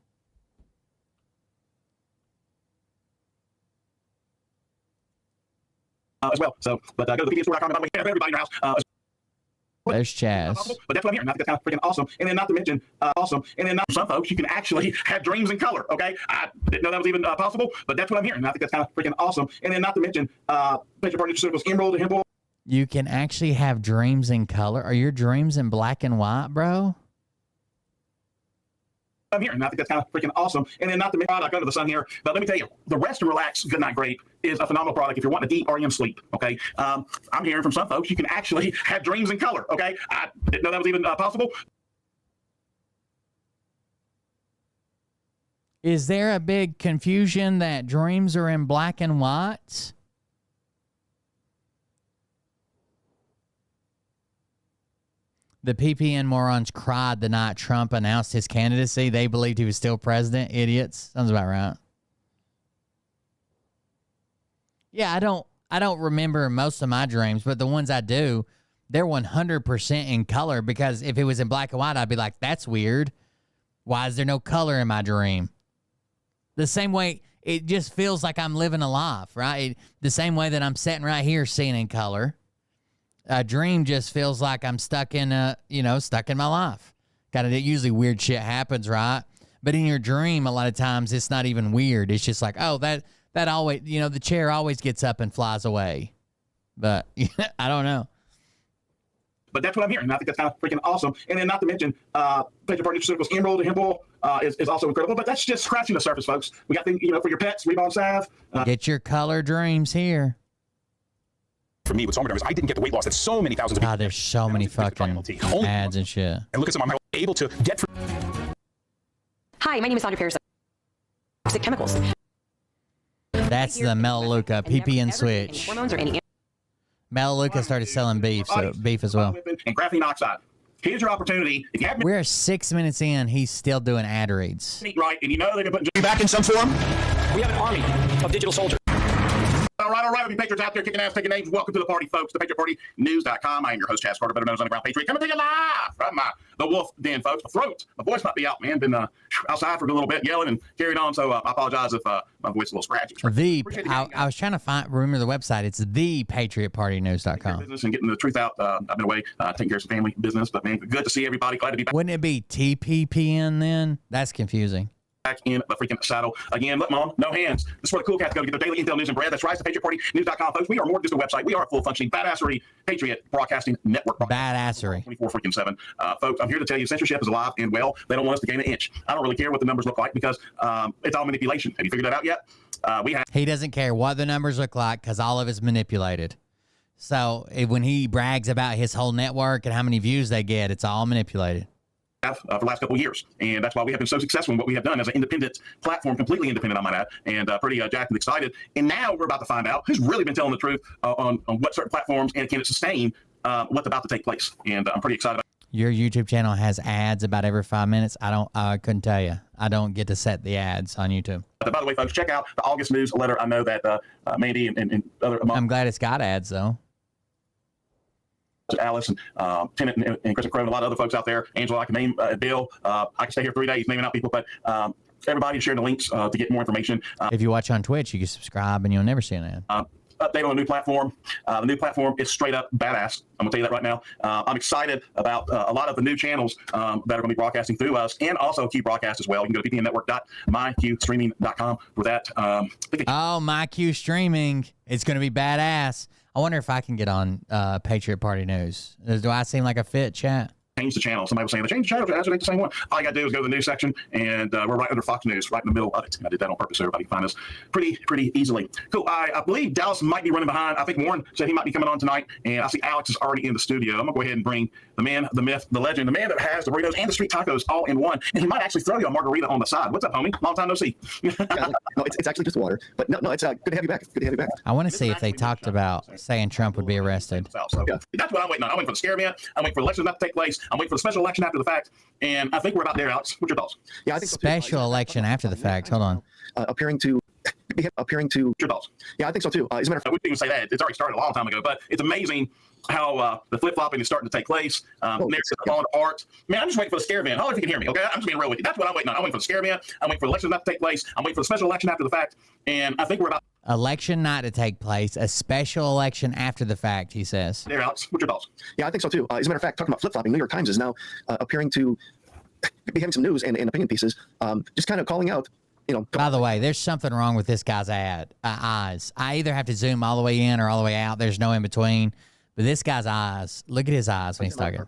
As well. So, but go to the PBSstore.com. By the way, have everybody in your house. There's Chaz. But that's what I'm hearing. I think that's kind of freaking awesome. And then not to mention, some folks, you can actually have dreams in color, okay? I didn't know that was even possible, but that's what I'm hearing. I think that's kind of freaking awesome. And then not to mention, picture party circles, emerald and himbo. You can actually have dreams in color. Are your dreams in black and white, bro? I'm hearing. I think that's kind of freaking awesome. And then not to mention product under the sun here, but let me tell you, the Rest and Relax Goodnight Grape is a phenomenal product if you're wanting a deep REM sleep, okay? I'm hearing from some folks, you can actually have dreams in color, okay? I didn't know that was even possible. Is there a big confusion that dreams are in black and white? The PPN morons cried the night Trump announced his candidacy. They believed he was still president. Idiots. Sounds about right. Yeah, I don't remember most of my dreams, but the ones I do, they're 100% in color, because if it was in black and white, I'd be like, that's weird. Why is there no color in my dream? The same way, it just feels like I'm living a life, right? The same way that I'm sitting right here seeing in color. A dream just feels like I'm stuck in stuck in my life. Usually weird shit happens, right? But in your dream, a lot of times it's not even weird. It's just like, oh, that always, the chair always gets up and flies away. But I don't know. But that's what I'm hearing. I think that's kind of freaking awesome. And then not to mention, picture party circles, emerald and himbo is also incredible. But that's just scratching the surface, folks. We got things, for your pets, Rebound salve. Get your color dreams here. For me with Summer Dermis, I didn't get the weight loss that so many thousands of people. God, there's so many fucking ads and shit. And look at some I'm able to get. Hi, my name is Sandra Pierce. Toxic chemicals. That's the Melaleuca PPN switch. Hormones or any. Melaleuca started selling beef, so beef as well. And graphene oxide. Here's your opportunity. If you haven't We're 6 minutes in. He's still doing ad reads. been eating right, and you know they're going to put you back in some form. We have an army of digital soldiers. All right, you patriots out there kicking ass, taking names. Welcome to the party, folks. The PatriotPartyNews.com. I am your host, Chaz Carter, better known as Underground Patriot. Coming to you live from the Wolf Den, folks. My throat, my voice might be out, man. Been outside for a little bit, yelling and carrying on. So I apologize if my voice is a little scratchy. I was trying to remember the website. It's thepatriotpartynews.com. Business and getting the truth out. I've been away taking care of some family business, but man, good to see everybody. Glad to be back. Wouldn't it be TPPN then? That's confusing. Back in the freaking saddle again. Look, Mom, no hands. This is where the cool cats go to get their daily intel news and bread. That's right, the PatriotPartyNews.com, folks. We are more than just a website. We are a full functioning badassery Patriot Broadcasting Network. Badassery. 24/7. Folks, I'm here to tell you censorship is alive and well. They don't want us to gain an inch. I don't really care what the numbers look like because it's all manipulation. Have you figured that out yet? He doesn't care what the numbers look like because all of it's manipulated. So when he brags about his whole network and how many views they get, it's all manipulated. For the last couple of years, and that's why we have been so successful in what we have done as an independent platform, completely independent, I might add, and pretty jacked and excited. And now we're about to find out who's really been telling the truth on what certain platforms and can it sustain what's about to take place. And I'm pretty excited about Your YouTube channel has ads about every 5 minutes. I couldn't tell you. I don't get to set the ads on YouTube. By the way, folks, check out the August newsletter. I know that Mandy and other. I'm glad it's got ads though. Alice and Tennant and Chris and Crow and a lot of other folks out there. Angela, I can name Bill. I can stay here 3 days naming out people, but everybody share the links to get more information. If you watch on Twitch, you can subscribe and you'll never see an ad. Update on a new platform. The new platform is straight up badass. I'm gonna tell you that right now. I'm excited about a lot of the new channels that are gonna be broadcasting through us and also Q Broadcast as well. You can go to ppnnetwork.myqstreaming.com for that. MyQ Streaming. It's gonna be badass. I wonder if I can get on Patriot Party News. Do I seem like a fit, chat? Change the channel. Somebody was saying, change the channel, that's the same one. All you got to do is go to the news section, and we're right under Fox News, right in the middle of it. I did that on purpose so everybody can find us pretty easily. Cool. I believe Dallas might be running behind. I think Warren said he might be coming on tonight, and I see Alex is already in the studio. I'm going to go ahead and bring the man, the myth, the legend, the man that has the burritos and the street tacos all in one, and he might actually throw you a margarita on the side. What's up, homie? Long time no see. No, it's actually just water. But no, it's good to have you back. Good to have you back. I want to see if they talked about saying Trump would be arrested. So that's what I'm waiting on. I'm waiting for the scare event. I'm waiting for the election not to take place. I'm waiting for the special election after the fact, and I think we're about there, Alex. What's your thoughts? Yeah, I think special election after the fact. Hold on. Appearing to. Your thoughts? Yeah, I think so too. As a matter of fact, we didn't even say that. It's already started a long time ago, but it's amazing how the flip-flopping is starting to take place. Narratives are falling apart. Man, I'm just waiting for the scare event. Hold on if you can hear me, okay? I'm just being real with you. That's what I'm waiting on. I'm waiting for the scare event. I'm waiting for the election not to take place. I'm waiting for the special election after the fact, and I think we're about election not to take place, a special election after the fact, he says. There, Alex. What's your thoughts? Yeah, I think so too. As a matter of fact, talking about flip-flopping, New York Times is now appearing to be having some news and opinion pieces, just kind of calling out. By the way, there's something wrong with this guy's eyes. I either have to zoom all the way in or all the way out. There's no in between. But this guy's eyes, look at his eyes when he's talking.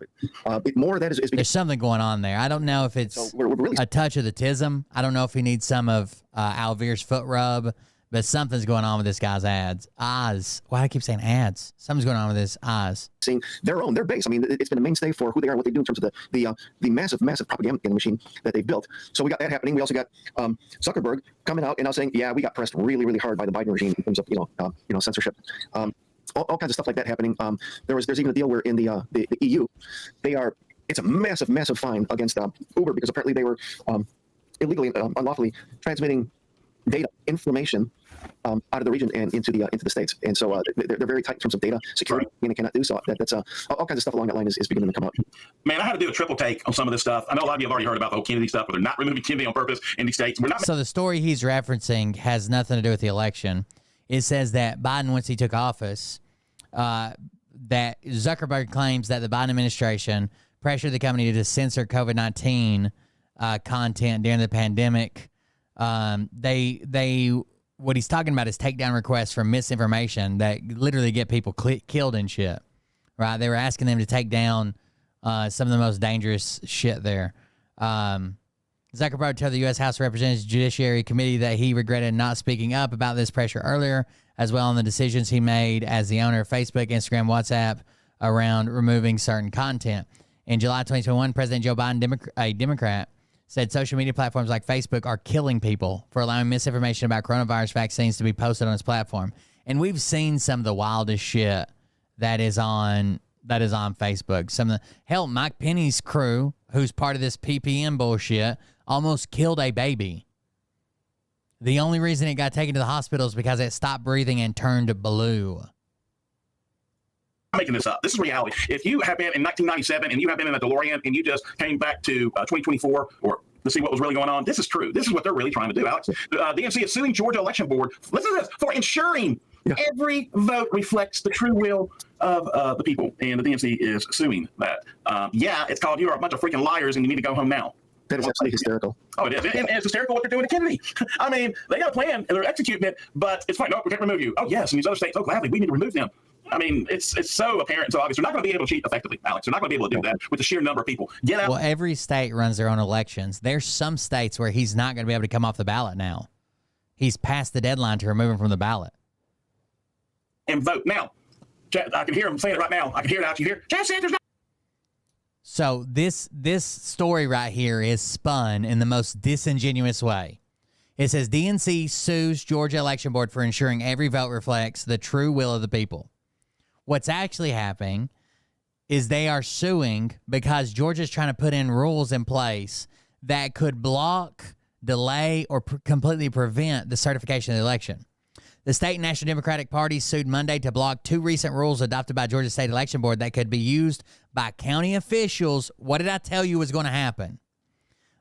More of that is there's something going on there. I don't know if it's we're really a touch of the tism. I don't know if he needs some of Alvere's foot rub, but something's going on with this guy's eyes. Why do I keep saying ads? Something's going on with his eyes. Seeing their base. I mean, it's been a mainstay for who they are and what they do in terms of the massive propaganda machine that they've built. So we got that happening. We also got Zuckerberg coming out and now saying, yeah, we got pressed really hard by the Biden regime in terms of censorship. All kinds of stuff like that happening. There's even a deal where in the EU, it's a massive fine against Uber because apparently they were illegally, unlawfully transmitting data, information out of the region and into the states, and so they're very tight in terms of data security, and they cannot do so. That's all kinds of stuff along that line is beginning to come up. Man, I had to do a triple take on some of this stuff. I know a lot of you have already heard about the whole Kennedy stuff, but they're not removing Kennedy on purpose in these states. We're not. So the story he's referencing has nothing to do with the election. It says that Biden, once he took office, that Zuckerberg claims that the Biden administration pressured the company to censor COVID-19 content during the pandemic. What he's talking about is takedown requests for misinformation that literally get people killed and shit, right? They were asking them to take down some of the most dangerous shit there. Zuckerberg told the U.S. House of Representatives Judiciary Committee that he regretted not speaking up about this pressure earlier, as well on the decisions he made as the owner of Facebook, Instagram, WhatsApp around removing certain content. In July 2021, President Joe Biden, a Democrat, said social media platforms like Facebook are killing people for allowing misinformation about coronavirus vaccines to be posted on its platform. And we've seen some of the wildest shit that is on Facebook. Hell, Mike Penny's crew, who's part of this PPM bullshit, almost killed a baby. The only reason it got taken to the hospital is because it stopped breathing and turned blue. I'm making this up. This is reality. If you have been in 1997 and you have been in a DeLorean and you just came back to 2024 or to see what was really going on, this is true. This is what they're really trying to do, Alex. The DNC is suing Georgia Election Board, listen to this, for ensuring every vote reflects the true will of the people. And the DNC is suing that. It's called "You Are a Bunch of Freaking Liars and You Need to Go Home Now." That is absolutely hysterical. Oh, it is. And it's hysterical what they're doing to Kennedy. I mean, they got a plan and they're executing it, but it's fine. No, we can't remove you. Oh, yes. And these other states, oh, gladly, we need to remove them. I mean, it's so apparent and so obvious. They're not going to be able to cheat effectively, Alex. They're not going to be able to do that with the sheer number of people. Get out. Well, every state runs their own elections. There's some states where he's not going to be able to come off the ballot now. He's past the deadline to remove him from the ballot. And vote. Now, I can hear him saying it right now. I can hear it out. You hear? Jeff Sanders. So this story right here is spun in the most disingenuous way. It says DNC sues Georgia Election Board for ensuring every vote reflects the true will of the people. What's actually happening is they are suing because Georgia's trying to put in rules in place that could block, delay, or completely prevent the certification of the election. The state and National Democratic Party sued Monday to block 2 recent rules adopted by Georgia State Election Board that could be used by county officials. What did I tell you was going to happen?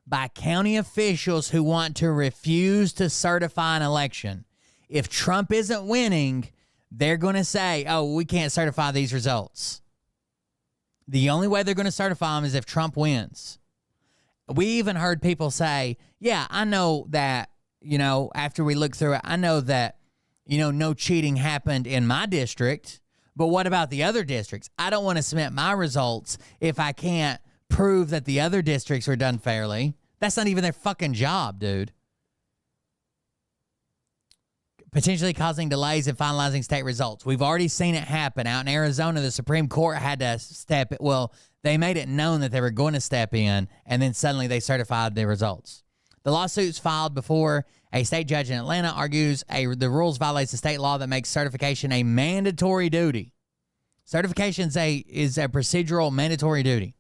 By county officials who want to refuse to certify an election. If Trump isn't winning, they're going to say, oh, we can't certify these results. The only way they're going to certify them is if Trump wins. We even heard people say, yeah, I know that, after we look through it, I know that, no cheating happened in my district, but what about the other districts? I don't want to submit my results if I can't prove that the other districts were done fairly. That's not even their fucking job, dude. Potentially causing delays in finalizing state results. We've already seen it happen. Out in Arizona, the Supreme Court had to they made it known that they were going to step in, and then suddenly they certified the results. The lawsuits filed before a state judge in Atlanta argues the rules violates the state law that makes certification a mandatory duty. Certification is a procedural mandatory duty.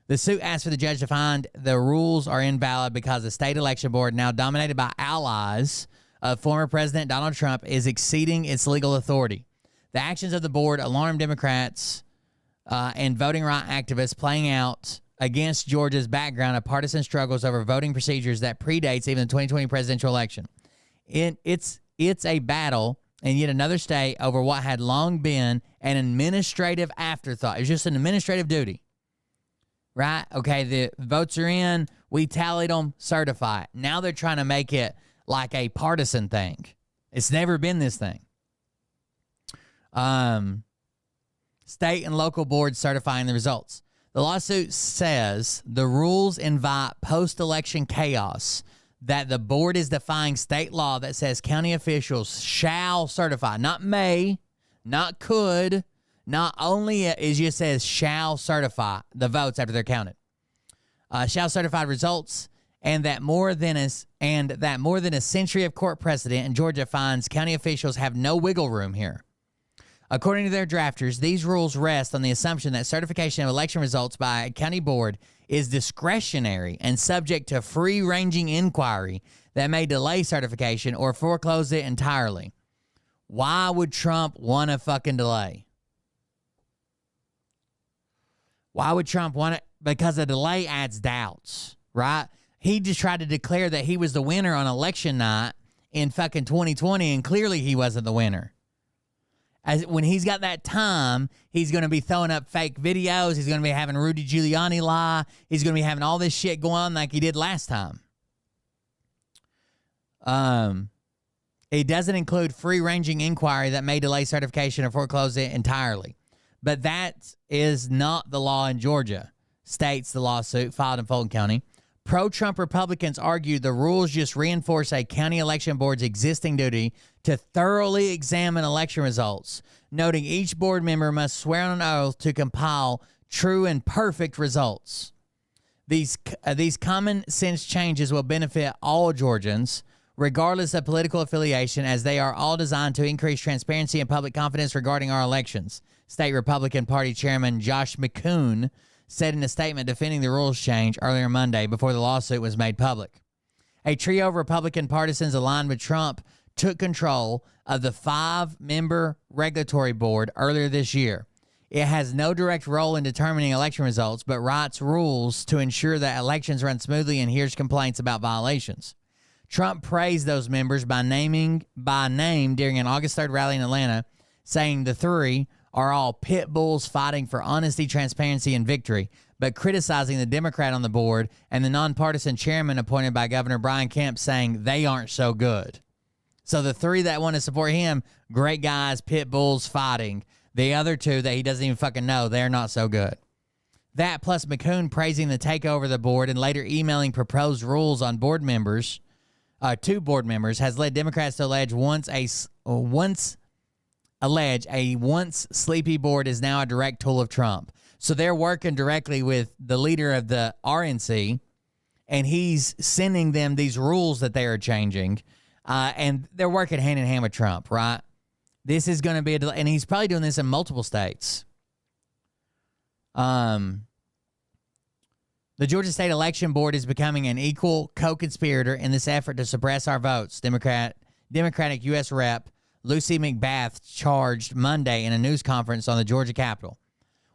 The suit asks for the judge to find the rules are invalid because the state election board, now dominated by allies of former President Donald Trump, is exceeding its legal authority. The actions of the board alarm Democrats and voting rights activists, playing out against Georgia's background of partisan struggles over voting procedures that predates even the 2020 presidential election. It's a battle in yet another state over what had long been an administrative afterthought. It was just an administrative duty, right? Okay, the votes are in, we tallied them, certify it. Now they're trying to make it like a partisan thing. It's never been this thing. State and local boards certifying the results. The lawsuit says the rules invite post-election chaos, that the board is defying state law that says county officials shall certify, not may, not could, not only, it just says shall certify the votes after they're counted. Shall certify results, and that more than a century of court precedent in Georgia finds county officials have no wiggle room here. According to their drafters, these rules rest on the assumption that certification of election results by a county board is discretionary and subject to free-ranging inquiry that may delay certification or foreclose it entirely. Why would Trump want a fucking delay? Why would Trump want it? Because a delay adds doubts, right? He just tried to declare that he was the winner on election night in fucking 2020, and clearly he wasn't the winner. When he's got that time, he's going to be throwing up fake videos. He's going to be having Rudy Giuliani lie. He's going to be having all this shit going on like he did last time. It doesn't include free-ranging inquiry that may delay certification or foreclose it entirely. But that is not the law in Georgia, states the lawsuit filed in Fulton County. Pro-Trump Republicans argued the rules just reinforce a county election board's existing duty to thoroughly examine election results, noting each board member must swear on an oath to compile true and perfect results. These common sense changes will benefit all Georgians, regardless of political affiliation, as they are all designed to increase transparency and public confidence regarding our elections, State Republican Party Chairman Josh McCoon said in a statement defending the rules change earlier Monday before the lawsuit was made public. A trio of Republican partisans aligned with Trump took control of the 5-member regulatory board earlier this year. It has no direct role in determining election results, but writes rules to ensure that elections run smoothly and hears complaints about violations. Trump praised those members by name during an August 3rd rally in Atlanta, saying the three are all pit bulls fighting for honesty, transparency, and victory, but criticizing the Democrat on the board and the nonpartisan chairman appointed by Governor Brian Kemp, saying they aren't so good. So the three that want to support him, great guys, pit bulls fighting. The other two that he doesn't even fucking know, they're not so good. That plus McCoon praising the takeover of the board and later emailing proposed rules on board members, to board members, has led Democrats to allege a once sleepy board is now a direct tool of Trump. So they're working directly with the leader of the RNC, and he's sending them these rules that they are changing, and they're working hand in hand with Trump, right? This is going to be and he's probably doing this in multiple states. The Georgia State Election Board is becoming an equal co-conspirator in this effort to suppress our votes. Democratic U.S. Rep. Lucy McBath charged Monday in a news conference on the Georgia Capitol.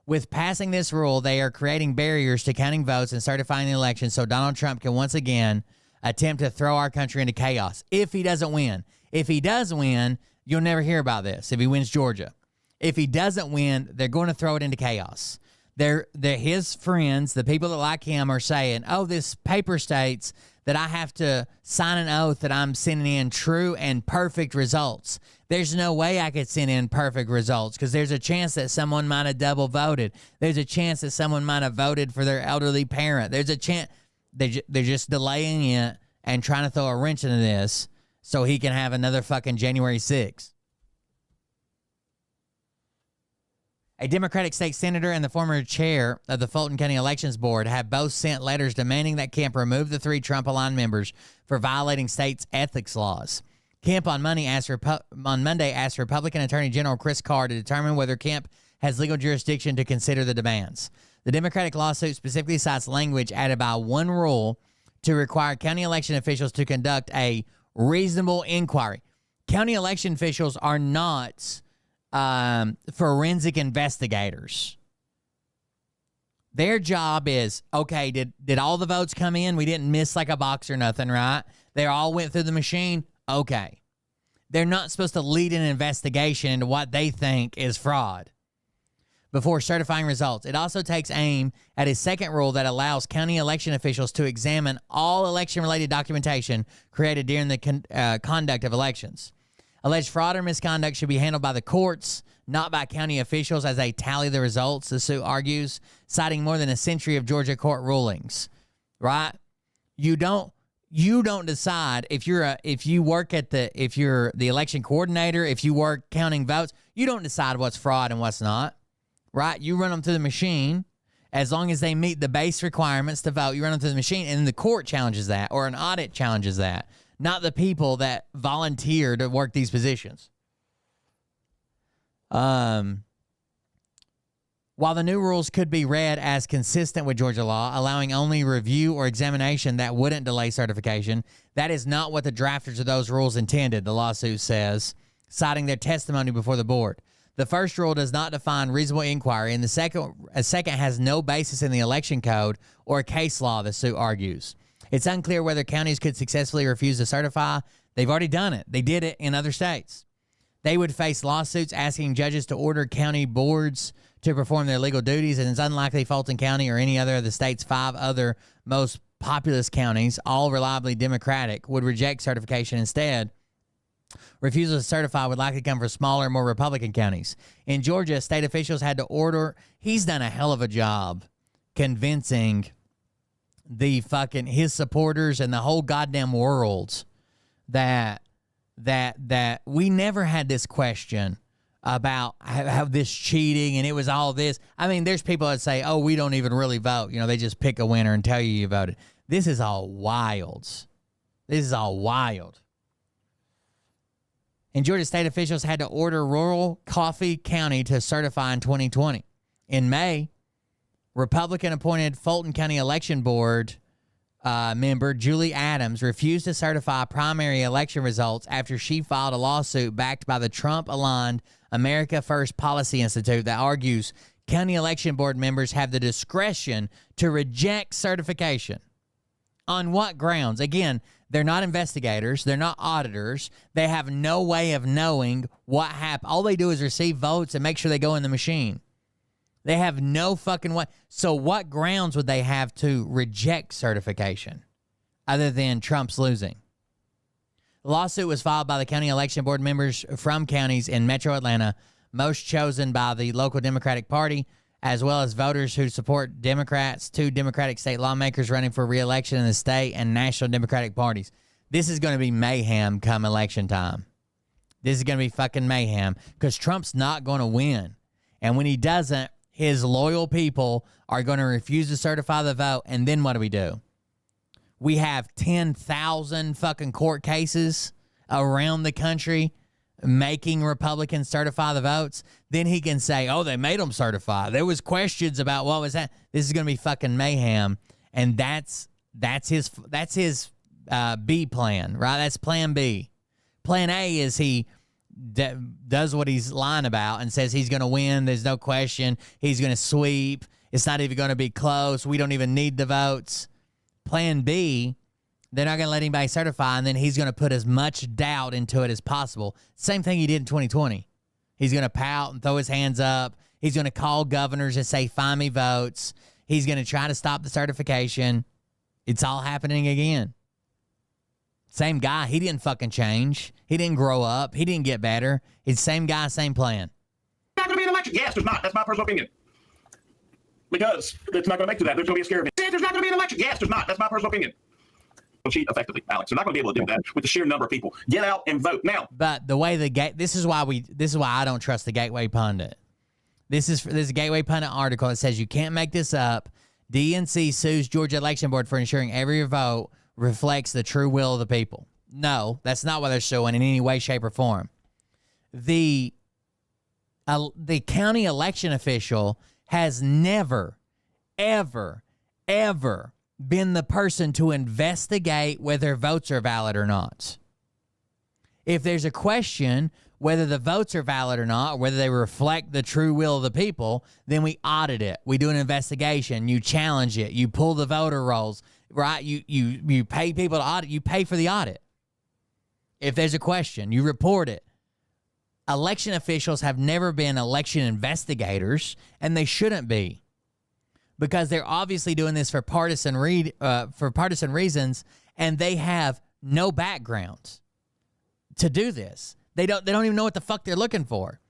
With passing this rule, they are creating barriers to counting votes and certifying the election so Donald Trump can once again attempt to throw our country into chaos if he doesn't win. If he does win, you'll never hear about this if he wins Georgia. If he doesn't win, they're going to throw it into chaos. They're his friends, the people that like him, are saying, oh, this paper states that I have to sign an oath that I'm sending in true and perfect results. There's no way I could send in perfect results because there's a chance that someone might have double voted. There's a chance that someone might have voted for their elderly parent. There's a chance they're just delaying it and trying to throw a wrench into this so he can have another fucking January 6th. A Democratic state senator and the former chair of the Fulton County Elections Board have both sent letters demanding that Kemp remove the 3 Trump-aligned members for violating state's ethics laws. Kemp on Monday asked Republican Attorney General Chris Carr to determine whether Kemp has legal jurisdiction to consider the demands. The Democratic lawsuit specifically cites language added by one rule to require county election officials to conduct a reasonable inquiry. County election officials are not forensic investigators. Their job is, okay, did all the votes come in? We didn't miss like a box or nothing, right? They all went through the machine. Okay. They're not supposed to lead an investigation into what they think is fraud before certifying results. It also takes aim at a second rule that allows county election officials to examine all election-related documentation created during the conduct of elections. Alleged fraud or misconduct should be handled by the courts, not by county officials as they tally the results, the suit argues, citing more than a century of Georgia court rulings. Right? You don't decide if you're the election coordinator, if you work counting votes, you don't decide what's fraud and what's not. Right? You run them through the machine. As long as they meet the base requirements to vote, you run them through the machine, and the court challenges that, or an audit challenges that. Not the people that volunteer to work these positions. While the new rules could be read as consistent with Georgia law, allowing only review or examination that wouldn't delay certification, that is not what the drafters of those rules intended, the lawsuit says, citing their testimony before the board. The first rule does not define reasonable inquiry, and the second has no basis in the election code or case law, the suit argues. It's unclear whether counties could successfully refuse to certify. They've already done it. They did it in other states. They would face lawsuits asking judges to order county boards to perform their legal duties, and it's unlikely Fulton County or any other of the state's 5 other most populous counties, all reliably Democratic, would reject certification instead. Refusal to certify would likely come from smaller, more Republican counties. In Georgia, state officials had to order. He's done a hell of a job convincing his supporters and the whole goddamn world that we never had this question about how this cheating and it was all this. I mean, there's people that say, oh, we don't even really vote. You know, they just pick a winner and tell you voted. This is all wild. This is all wild. And Georgia state officials had to order rural Coffee County to certify in 2020. In May, Republican-appointed Fulton County Election Board member Julie Adams refused to certify primary election results after she filed a lawsuit backed by the Trump-aligned America First Policy Institute that argues county election board members have the discretion to reject certification. On what grounds? Again, they're not investigators. They're not auditors. They have no way of knowing what happened. All they do is receive votes and make sure they go in the machine. They have no fucking way. So what grounds would they have to reject certification other than Trump's losing? The lawsuit was filed by the county election board members from counties in Metro Atlanta, most chosen by the local Democratic Party, as well as voters who support Democrats, 2 Democratic state lawmakers running for re-election in the state, and national Democratic parties. This is going to be mayhem come election time. This is going to be fucking mayhem because Trump's not going to win. And when he doesn't, his loyal people are going to refuse to certify the vote. And then what do? We have 10,000 fucking court cases around the country making Republicans certify the votes. Then he can say, oh, they made them certify. There was questions about what was that. This is going to be fucking mayhem. And that's his B plan, right? That's plan B. Plan A is he does what he's lying about and says he's going to win. There's no question. He's going to sweep. It's not even going to be close. We don't even need the votes. Plan B, they're not going to let anybody certify, and then he's going to put as much doubt into it as possible. Same thing he did in 2020. He's going to pout and throw his hands up. He's going to call governors and say, find me votes. He's going to try to stop the certification. It's all happening again. Same guy. He didn't fucking change. He didn't grow up. He didn't get better. It's same guy, same plan. Not going to be an election. Yes, there's not. That's my personal opinion. Because it's not going to make to that. There's going to be a scare of it. There's not going to be an election. Yes, there's not. That's my personal opinion. Cheat effectively, Alex. They're not going to be able to do that with the sheer number of people. Get out and vote now. But the way this is why I don't trust the Gateway Pundit. This is a Gateway Pundit article that says you can't make this up. DNC sues Georgia Election Board for ensuring every vote reflects the true will of the people. No, that's not what they're suing in any way, shape, or form. The county election official has never, ever, ever been the person to investigate whether votes are valid or not. If there's a question whether the votes are valid or not, or whether they reflect the true will of the people, then we audit it. We do an investigation. You challenge it. You pull the voter rolls, right? You pay people to audit. You pay for the audit. If there's a question, you report it. Election officials have never been election investigators, and they shouldn't be, because they're obviously doing this for partisan reasons, and they have no background to do this. They don't even know what the fuck they're looking for.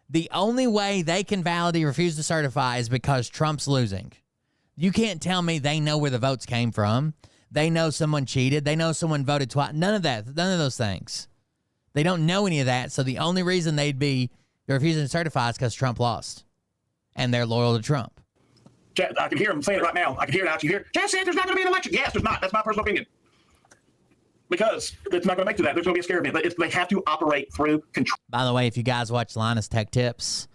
The only way they can validly refuse to certify is because Trump's losing. You can't tell me they know where the votes came from. They know someone cheated. They know someone voted twice. None of those things. They don't know any of that. So the only reason they're refusing to certify is because Trump lost, and they're loyal to Trump. I can hear him saying it right now. I can hear it out. You hear, Jeff said there's not going to be an election. Yes, there's not. That's my personal opinion. Because it's not going to make to that. There's going to be a scare of it. They have to operate through control. By the way, if you guys watch Linus Tech Tips,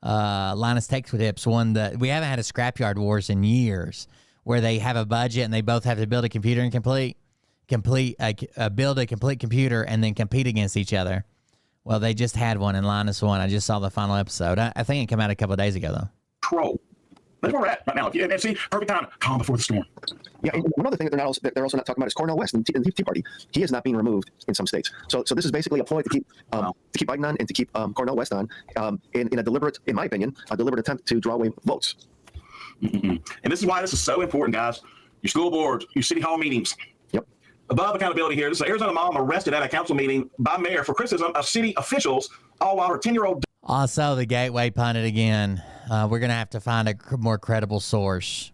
we haven't had a scrapyard wars in years where they have a budget and they both have to build a computer and build a complete computer and then compete against each other. Well, they just had one and Linus won. I just saw the final episode. I think it came out a couple of days ago, though. Control. That's where we're at right now. And see, perfect time, calm before the storm. Yeah, and one other thing that they're also not talking about is Cornel West and the Tea Party. He is not being removed in some states. So this is basically a ploy to keep Biden on and to keep Cornel West on in a deliberate, in my opinion, a deliberate attempt to draw away votes. Mm-mm. And this is why this is so important, guys. Your school boards, your city hall meetings. Yep. Above accountability here. This is an Arizona mom arrested at a council meeting by mayor for criticism of city officials, all while her 10-year-old. Also, the Gateway Pundit again. We're going to have to find a more credible source.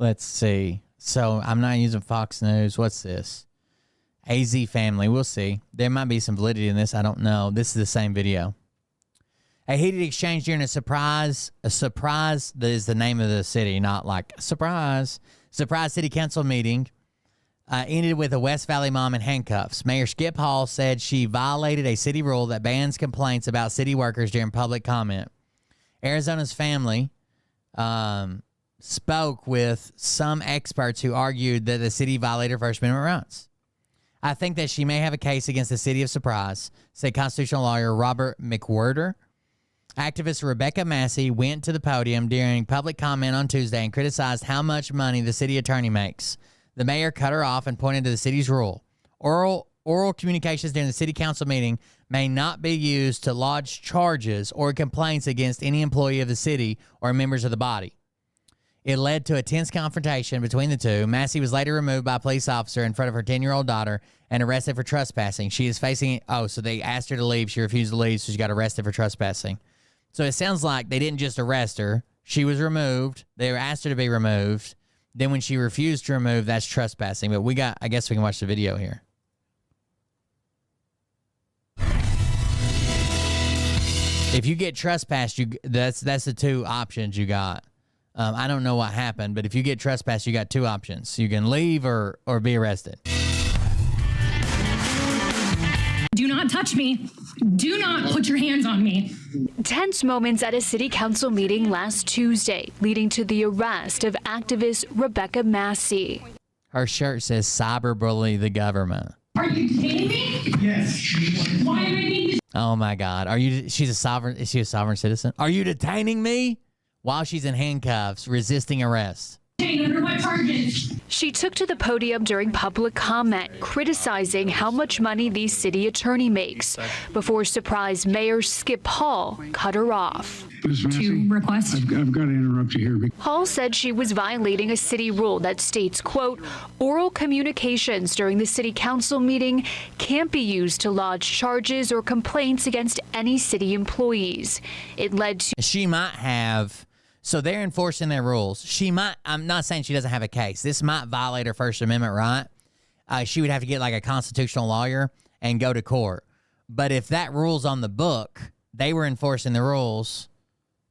Let's see. So I'm not using Fox News. What's this? AZ Family. We'll see. There might be some validity in this. I don't know. This is the same video. A heated exchange during a surprise that is the name of the city, not like surprise city council meeting, ended with a West Valley mom in handcuffs. Mayor Skip Hall said she violated a city rule that bans complaints about city workers during public comment. Arizona's family spoke with some experts who argued that the city violated First Amendment rights. I think that she may have a case against the city of Surprise, said constitutional lawyer Robert McWhirter. Activist Rebecca Massey went to the podium during public comment on Tuesday and criticized how much money the city attorney makes. The mayor cut her off and pointed to the city's rule. Oral communications during the city council meeting may not be used to lodge charges or complaints against any employee of the city or members of the body. It led to a tense confrontation between the two. Massey was later removed by a police officer in front of her 10-year-old daughter and arrested for trespassing. She is facing... Oh, so they asked her to leave. She refused to leave, so she got arrested for trespassing. So it sounds like they didn't just arrest her. She was removed. They asked her to be removed. Then when she refused to remove, that's trespassing. But I guess we can watch the video here. If you get trespassed, that's the two options you got. I don't know what happened, but if you get trespassed, you got two options. You can leave or be arrested. Do not touch me. Do not put your hands on me. Tense moments at a city council meeting last Tuesday, leading to the arrest of activist Rebecca Massey. Her shirt says cyberbully the government. Are you kidding me? Yes. Why am I being... Oh my God. Is she a sovereign citizen? Are you detaining me? While she's in handcuffs, resisting arrest. Under what charges? She took to the podium during public comment, criticizing how much money the city attorney makes, before Surprise Mayor Skip Hall cut her off. To request? I've got to interrupt you here. Hall said she was violating a city rule that states, quote, oral communications during the city council meeting can't be used to lodge charges or complaints against any city employees. It led to... She might have... So they're enforcing their rules. I'm not saying she doesn't have a case. This might violate her First Amendment right. She would have to get like a constitutional lawyer and go to court. But if that rule's on the book, they were enforcing the rules.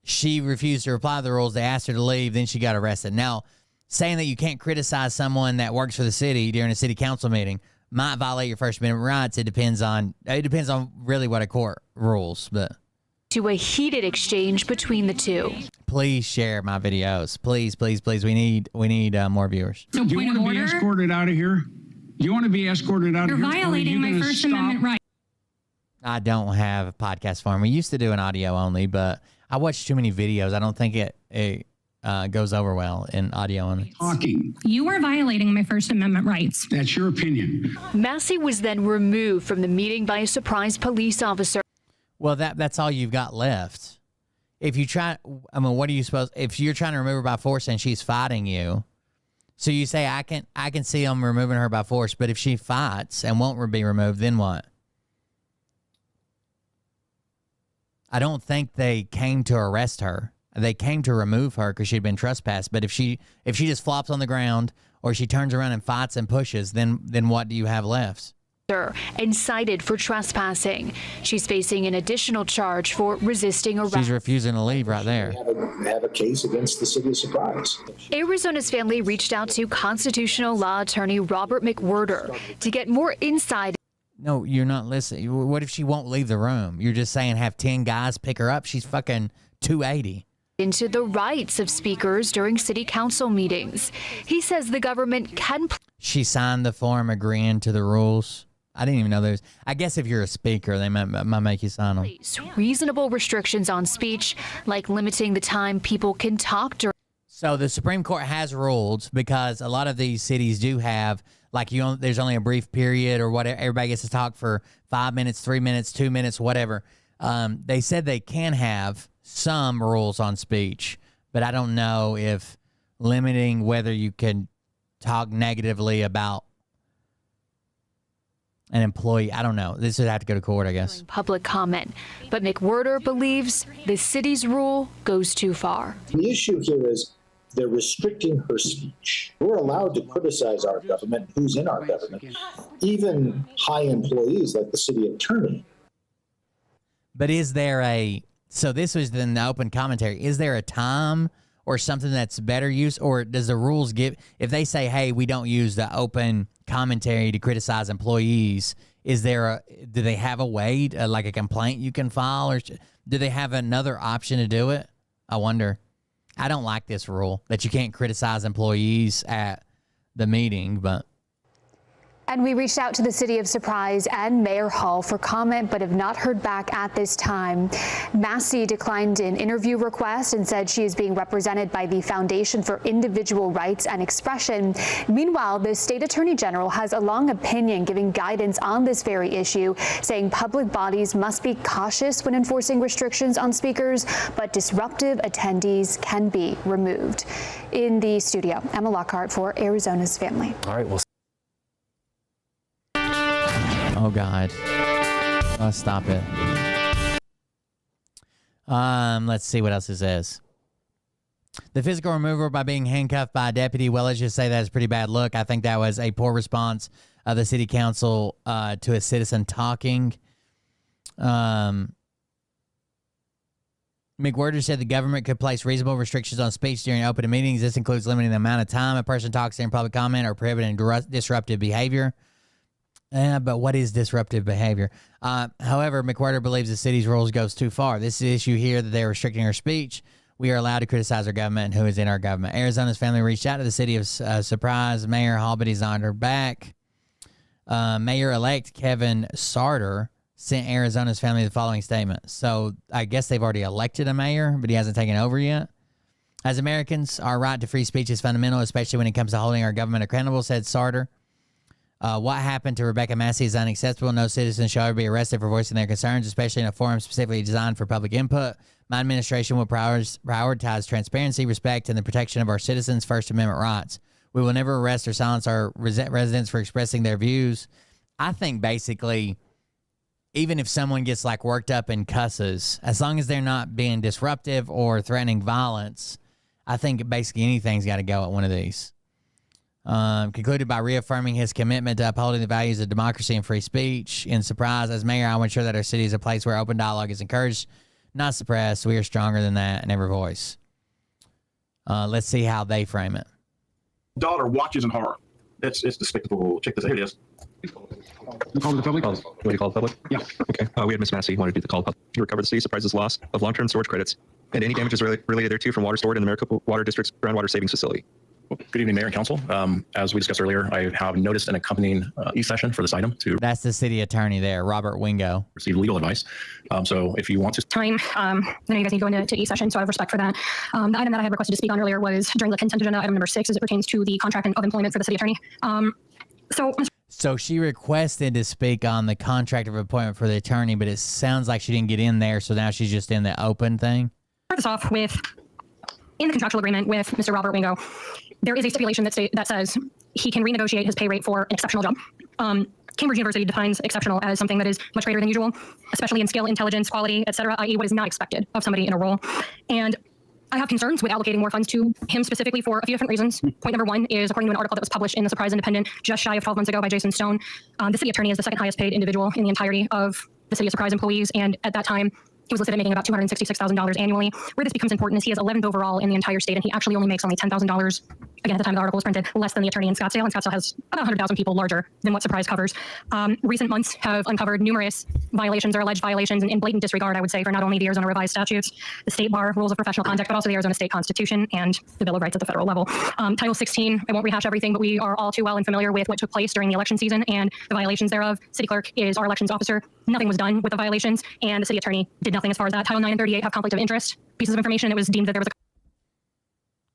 She refused to reply to the rules. They asked her to leave. Then she got arrested. Now, saying that you can't criticize someone that works for the city during a city council meeting might violate your First Amendment rights. It depends on really what a court rules, but... to a heated exchange between the two. Please share my videos. Please, please, please. We need more viewers. So do you want to be escorted out of here? You want to be escorted out of here? You're violating my First Amendment right. I don't have a podcast form. We used to do an audio only, but I watched too many videos. I don't think it goes over well in audio only. Talking. You are violating my First Amendment rights. That's your opinion. Massey was then removed from the meeting by a surprise police officer. Well, that's all you've got left. If you try, what are you supposed? If you're trying to remove her by force and she's fighting you, so you say I can see them removing her by force, but if she fights and won't be removed, then what? I don't think they came to arrest her. They came to remove her because she'd been trespassed. But if she just flops on the ground or she turns around and fights and pushes, then what do you have left? And cited for trespassing. She's facing an additional charge for resisting arrest. She's refusing to leave right there. Have a case against the city of Surprise. Arizona's family reached out to constitutional law attorney Robert McWhirter to get more insight. No, you're not listening. What if she won't leave the room? You're just saying have 10 guys pick her up. She's fucking 280. Into the rights of speakers during city council meetings. He says the government can... She signed the form agreeing to the rules. I didn't even know there's... I guess if you're a speaker, they might make you sign them. Reasonable restrictions on speech, like limiting the time people can talk during... So the Supreme Court has ruled, because a lot of these cities do have, like, there's only a brief period or whatever. Everybody gets to talk for 5 minutes, 3 minutes, 2 minutes, whatever. They said they can have some rules on speech, but I don't know if limiting whether you can talk negatively about an employee. I don't know. This would have to go to court, I guess. Public comment. But McWhirter believes the city's rule goes too far. The issue here is They're restricting her speech. We're allowed to criticize our government, who's in our government, even high employees like the city attorney. But is there so this was in the open commentary, is there a time or something that's better use, or does the rules give, if they say, hey, we don't use the open commentary to criticize employees, do they have a way, like a complaint you can file, or do they have another option to do it? I wonder. I don't like this rule that you can't criticize employees at the meeting, but. And we reached out to the City of Surprise and Mayor Hall for comment, but have not heard back at this time. Massey declined an interview request and said she is being represented by the Foundation for Individual Rights and Expression. Meanwhile, the State Attorney General has a long opinion giving guidance on this very issue, saying public bodies must be cautious when enforcing restrictions on speakers, but disruptive attendees can be removed. In the studio, Emma Lockhart for Arizona's Family. All right, well. Oh, God. Oh, stop it. Let's see what else it says. The physical removal by being handcuffed by a deputy, well, let's just say that's a pretty bad look. I think that was a poor response of the city council to a citizen talking. McWhorter said the government could place reasonable restrictions on speech during open meetings. This includes limiting the amount of time a person talks during public comment or prohibiting disruptive behavior. But what is disruptive behavior? However, McWhorter believes the city's rules goes too far. This is the issue here that they're restricting her speech. We are allowed to criticize our government and who is in our government. Arizona's Family reached out to the City of Surprise. Mayor Hall, but he's on her back. Mayor-elect Kevin Sarter sent Arizona's Family the following statement. So I guess they've already elected a mayor, but he hasn't taken over yet. As Americans, our right to free speech is fundamental, especially when it comes to holding our government accountable, said Sarter. What happened to Rebecca Massey is unacceptable. No citizen shall ever be arrested for voicing their concerns, especially in a forum specifically designed for public input. My administration will prioritize transparency, respect, and the protection of our citizens' First Amendment rights. We will never arrest or silence our residents for expressing their views. I think basically, even if someone gets like worked up and cusses, as long as they're not being disruptive or threatening violence, I think basically anything's got to go at one of these. Concluded by reaffirming his commitment to upholding the values of democracy and free speech. In Surprise, as mayor, I will ensure that our city is a place where open dialogue is encouraged, not suppressed. We are stronger than that in every voice. Let's see how they frame it. Daughter watches in horror. It's despicable. Check this out. Here it is. You called the public? What do you call the public? Yeah. Okay. We had Ms. Massey wanted to do the call. To recover the City Surprise's loss of long-term storage credits and any damages related thereto from water stored in the Maricopa Water District's groundwater savings facility. Good evening, Mayor and Council. As we discussed earlier, I have noticed an accompanying e-session for this item to. That's the city attorney there, Robert Wingo. Receive legal advice. So if you want to. I know you guys need to go into e-session, so I have respect for that. The item that I had requested to speak on earlier was during the consent agenda, item number 6, as it pertains to the contract of employment for the city attorney. So she requested to speak on the contract of appointment for the attorney, but it sounds like she didn't get in there, so now she's just in the open thing. Start this off with, in the contractual agreement with Mr. Robert Wingo, there is a stipulation that says he can renegotiate his pay rate for an exceptional job. Cambridge University defines exceptional as something that is much greater than usual, especially in skill, intelligence, quality, et cetera, i.e. what is not expected of somebody in a role. And I have concerns with allocating more funds to him specifically for a few different reasons. Point number 1 is, according to an article that was published in the Surprise Independent just shy of 12 months ago by Jason Stone, the city attorney is the second highest paid individual in the entirety of the City of Surprise employees. And at that time, he was listed at making about $266,000 annually. Where this becomes important is he is 11th overall in the entire state, and he actually only makes only $10,000, again, at the time the article was printed, less than the attorney in Scottsdale, and Scottsdale has about 100,000 people larger than what Surprise covers. Recent months have uncovered numerous violations or alleged violations in blatant disregard, I would say, for not only the Arizona revised statutes, the state bar rules of professional conduct, but also the Arizona State Constitution and the Bill of Rights at the federal level. Title 16, I won't rehash everything, but we are all too well and familiar with what took place during the election season and the violations thereof. City clerk is our elections officer. Nothing was done with the violations, and the city attorney did nothing as far as that. Title 9 and 38 have conflict of interest pieces of information. It was deemed that there was a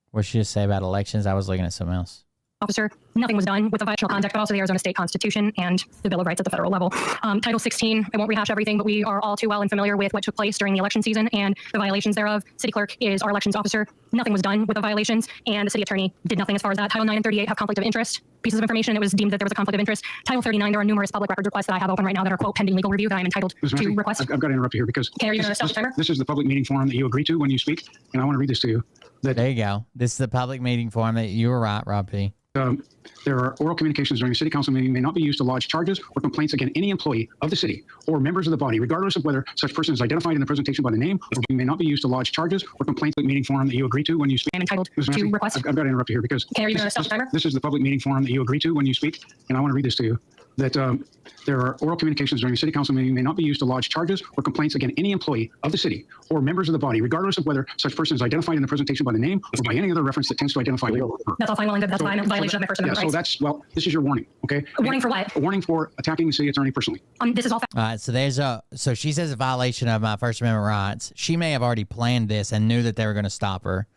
What should you say about elections? I was looking at something else. Officer. Nothing was done with the violational conduct, but also the Arizona State Constitution and the Bill of Rights at the federal level. Title 16, I won't rehash everything, but we are all too well and familiar with what took place during the election season and the violations thereof. City clerk is our elections officer. Nothing was done with the violations, and the city attorney did nothing as far as that. Title 9 and 38 have conflict of interest pieces of information. It was deemed that there was a conflict of interest. Title 39, there are numerous public records requests that I have open right now that are, quote, pending legal review that I'm entitled to request. I've got to interrupt you here because Okay, are you going to stop the timer? This is the public meeting forum that you agree to when you speak, and I want to read this to you. There you go. This is the public meeting forum that you were right, Rob P. There are oral communications during a city council meeting may not be used to lodge charges or complaints against any employee of the city or members of the body, regardless of whether such person is identified in the presentation by the name, or may not be used to lodge charges or complaints. Meeting forum that you agree to when you speak. I'm entitled to request. I've got to interrupt you here because Okay, are you going to stop the timer? This is the public meeting forum that you agree to when you speak, and I want to read this to you. That there are oral communications during a city council meeting may not be used to lodge charges or complaints against any employee of the city or members of the body, regardless of whether such person is identified in the presentation by the name or by any other reference that tends to identify you. That's all fine, well, and good. That's a violation of my First Amendment rights. So that's, well, this is your warning, okay? A warning for what? A warning for attacking the city attorney personally. This is all. All right, so she says a violation of my First Amendment rights. She may have already planned this and knew that they were going to stop her,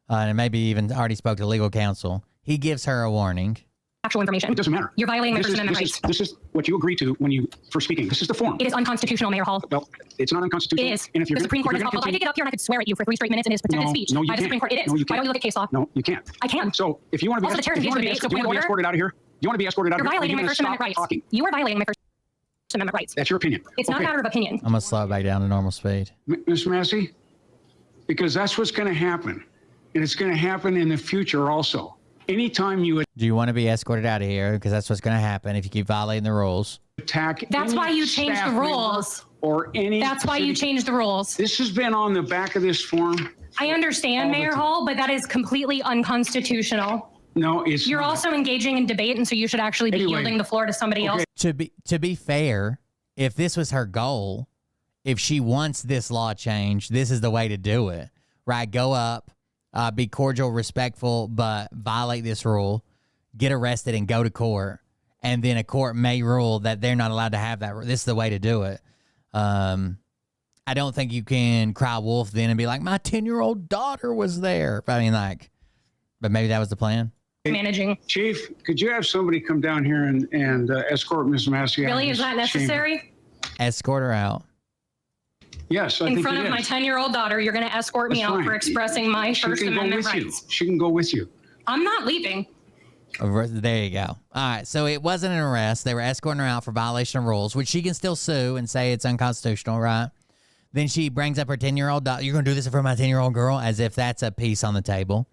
and maybe even already spoke to legal counsel. He gives her a warning. Actual information. It doesn't matter. You're violating my First Amendment rights. This is what you agree to when you first speaking. This is the form. It is unconstitutional, Mayor Hall. Well, it's not unconstitutional. It is. And if you're The Supreme Court if has you're called. I could get up here and I could swear at you for 3 straight minutes in his protected speech. No, you by the can't. Supreme Court. It is. No, you Why don't can't. you look at case law? No, you can't. I can. So if you want to be, Also, the chair can use debate, so point of order. escorted out of here, you want to be escorted out of You're here. violating my First Amendment rights. Talking. You are violating my First Amendment rights. That's your opinion. It's not a matter of opinion. I'm going to slow it back down to normal speed. Ms. Massey, because that's what's going to happen. And it's going to happen in the future also. Anytime you Do you want to be escorted out of here? Because that's what's going to happen if you keep violating the rules. attack That's any why you changed staff the member rules. Or any That's why you city- changed the rules. This has been on the back of this form. I understand, Mayor Hall, but that is completely unconstitutional. No, it's You're not. also engaging in debate, and so you should actually be Anyway. yielding the floor to somebody else. To be fair, if this was her goal, if she wants this law change, this is the way to do it. Right? Go up, be cordial, respectful, but violate this rule, get arrested, and go to court. And then a court may rule that they're not allowed to have that. This is the way to do it. I don't think you can cry wolf then and be like, my 10-year-old daughter was there. I mean, like, but maybe that was the plan. Managing. Chief, could you have somebody come down here and escort Ms. Massey out? Really? of Is this that chamber? necessary? Escort her out. Yes, I In think front it of my is. 10-year-old daughter, you're going to escort me That's out fine. for expressing my She First can go Amendment with you. rights. She can go with you. I'm not leaving. There you go. All right. So it wasn't an arrest. They were escorting her out for violation of rules, which she can still sue and say it's unconstitutional, right? Then she brings up her 10-year-old daughter. You're going to do this for my 10-year-old girl, as if that's a piece on the table.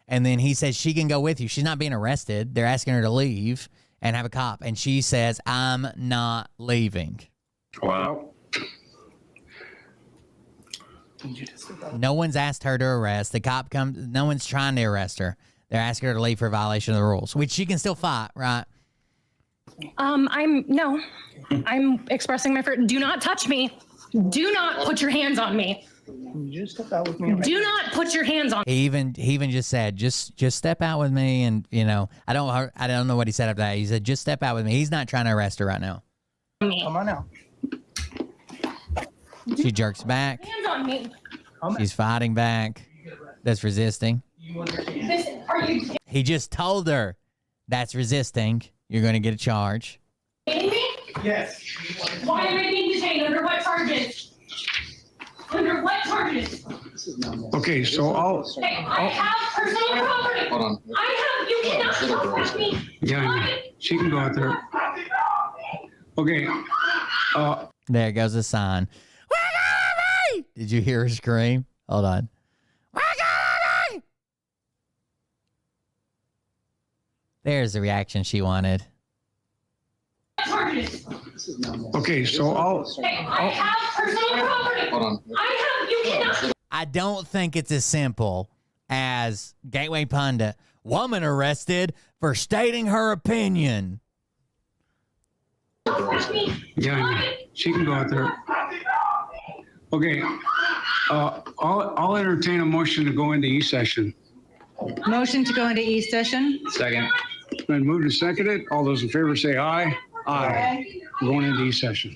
And then he says she can go with you. She's not being arrested. They're asking her to leave and have a cop. And she says, I'm not leaving. Wow. No one's asked her to arrest. The cop comes. No one's trying to arrest her. They're asking her to leave for violation of the rules, which she can still fight, right? I'm expressing my do not touch me. Do not put your hands on me. Do not put your hands on me. He even just said, just step out with me, and I don't know what he said after that. He said, just step out with me. He's not trying to arrest her right now. Come on now. She jerks back. Hands on me. She's fighting back. That's resisting. Listen, are you He just told her that's resisting. You're going to get a charge. kidding me? Yes. Why am I being detained? Under what charges? Under what charges? Okay, so I'll. Hey, I have personal property. Hold on. You cannot touch me. Yeah, I mean, she can go out there. Okay. There goes the sign. Did you hear her scream? Hold on. There's the reaction she wanted. Charges. Okay, so I'll. Hey, I have personal property. Hold on. You cannot. I don't think it's as simple as Gateway Pundit. Woman arrested for stating her opinion. Yeah, I mean, she can go out there. Okay. I'll entertain a motion to go into E-session. Motion to go into E-session? Second. It's been moved and seconded. All those in favor say aye. Aye. Going into E-session.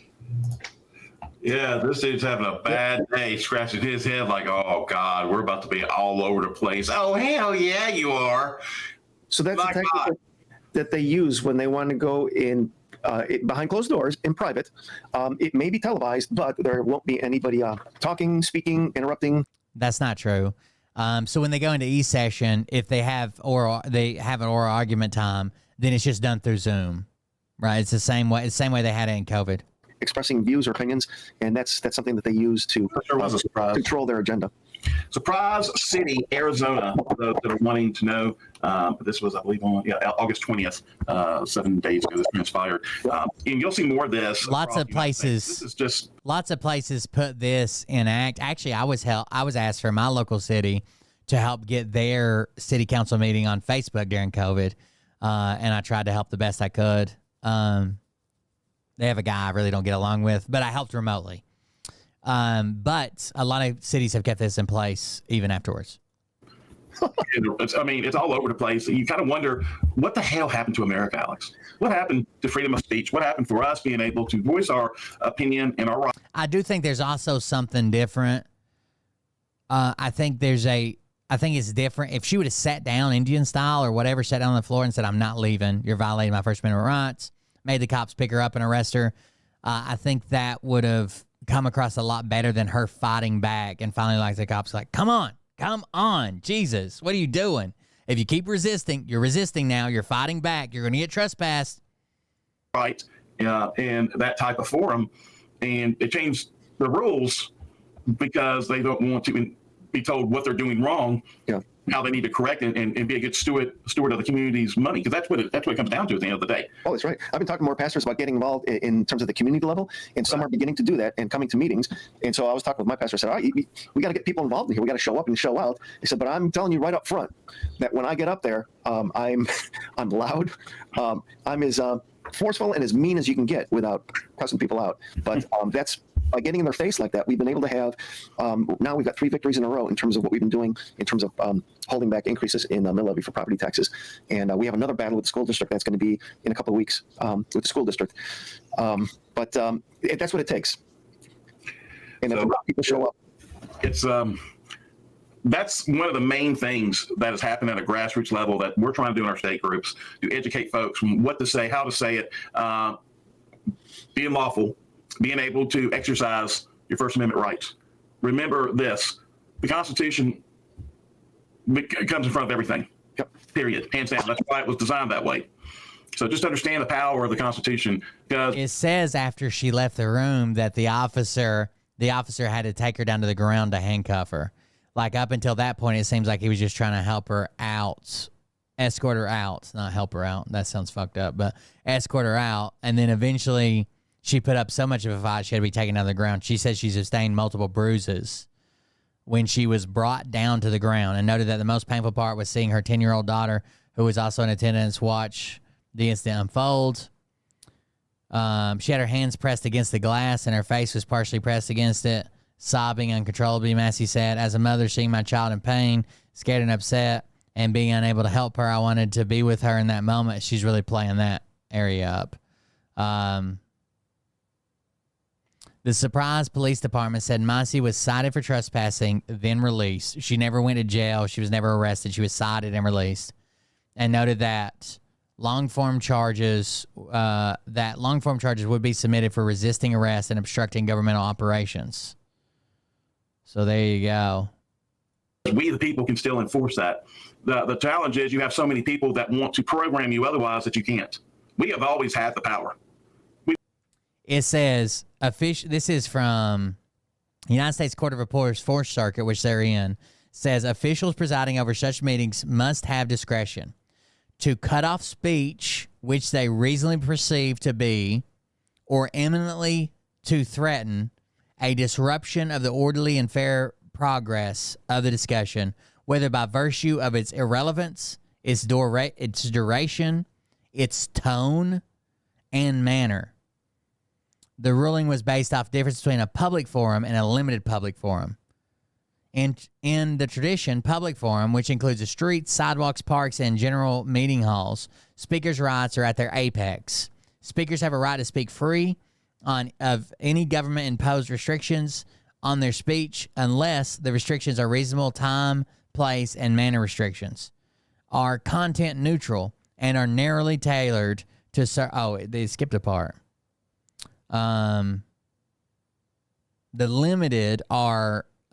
Yeah, this dude's having a bad day, scratching his head like, oh, God, we're about to be all over the place. Oh, hell yeah, you are. So that's My the tactic that they use when they want to go in behind closed doors in private. It may be televised, but there won't be anybody talking, speaking, interrupting. That's not true. So when they go into e-session, if they have an oral argument time, then it's just done through Zoom, right? It's the same way. It's the same way they had it in COVID. Expressing views or opinions, and that's something that they use to control their agenda. Surprise City, Arizona, those that are wanting to know. This was, I believe, on August 20th, 7 days ago, this transpired. And you'll see more of this. Lots of places. This is just lots of places put this in act. Actually, I was asked for my local city to help get their city council meeting on Facebook during COVID, and I tried to help the best I could. They have a guy I really don't get along with, but I helped remotely. But a lot of cities have kept this in place even afterwards. It's all over the place. You kind of wonder, what the hell happened to America, Alex? What happened to freedom of speech? What happened for us being able to voice our opinion and our rights? I do think there's also something different. I think it's different. If she would have sat down Indian style or whatever, sat down on the floor and said, "I'm not leaving. You're violating my First Amendment rights," made the cops pick her up and arrest her, I think that would have come across a lot better than her fighting back and finally like the cops like, come on, Jesus, what are you doing? If you keep resisting, you're resisting now, you're fighting back, you're going to get trespassed. Right, and that type of forum, and it changed the rules because they don't want to be told what they're doing wrong. Yeah. How they need to correct and be a good steward of the community's money, because that's what it comes down to at the end of the day. Oh, that's right. I've been talking to more pastors about getting involved in terms of the community level, and some are beginning to do that and coming to meetings. And so I was talking with my pastor. I said, all right, we got to get people involved in here. We got to show up and show out. He said, but I'm telling you right up front that when I get up there, I'm loud. I'm as forceful and as mean as you can get without cussing people out. But that's by getting in their face like that. We've been able to have now we've got 3 victories in a row in terms of what we've been doing in terms of holding back increases in the mill levy for property taxes. And we have another battle with the school district that's going to be in a couple of weeks with the school district. But that's what it takes. And if people show up, it's that's one of the main things that has happened at a grassroots level that we're trying to do in our state groups, to educate folks on what to say, how to say it, being lawful, being able to exercise your First Amendment rights. Remember this: the Constitution comes in front of everything. Yep. Period. Hands down. That's why it was designed that way. So just understand the power of the Constitution. Because it says after she left the room that the officer had to take her down to the ground to handcuff her. Like up until that point, it seems like he was just trying to help her out, escort her out, not help her out. That sounds fucked up, but escort her out. And then eventually she put up so much of a fight, she had to be taken down to the ground. She says she sustained multiple bruises when she was brought down to the ground, and noted that the most painful part was seeing her 10-year-old daughter, who was also in attendance, watch the incident unfold. She had her hands pressed against the glass, and her face was partially pressed against it, sobbing uncontrollably. Massey said, as a mother, seeing my child in pain, scared and upset, and being unable to help her, I wanted to be with her in that moment. She's really playing that area up. The Surprise Police Department said Massey was cited for trespassing, then released. She never went to jail. She was never arrested. She was cited and released. And noted that long-form charges would be submitted for resisting arrest and obstructing governmental operations. So there you go. We, the people, can still enforce that. The challenge is you have so many people that want to program you otherwise that you can't. We have always had the power. It says, this is from United States Court of Appeals Fourth Circuit, which they're in, says officials presiding over such meetings must have discretion to cut off speech which they reasonably perceive to be or imminently to threaten a disruption of the orderly and fair progress of the discussion, whether by virtue of its irrelevance, its duration, its tone, and manner. The ruling was based off difference between a public forum and a limited public forum. And in the tradition, public forum, which includes the streets, sidewalks, parks, and general meeting halls, speakers' rights are at their apex. Speakers have a right to speak free of any government-imposed restrictions on their speech unless the restrictions are reasonable time, place, and manner restrictions, are content neutral, and are narrowly tailored to they skipped a part. The limited are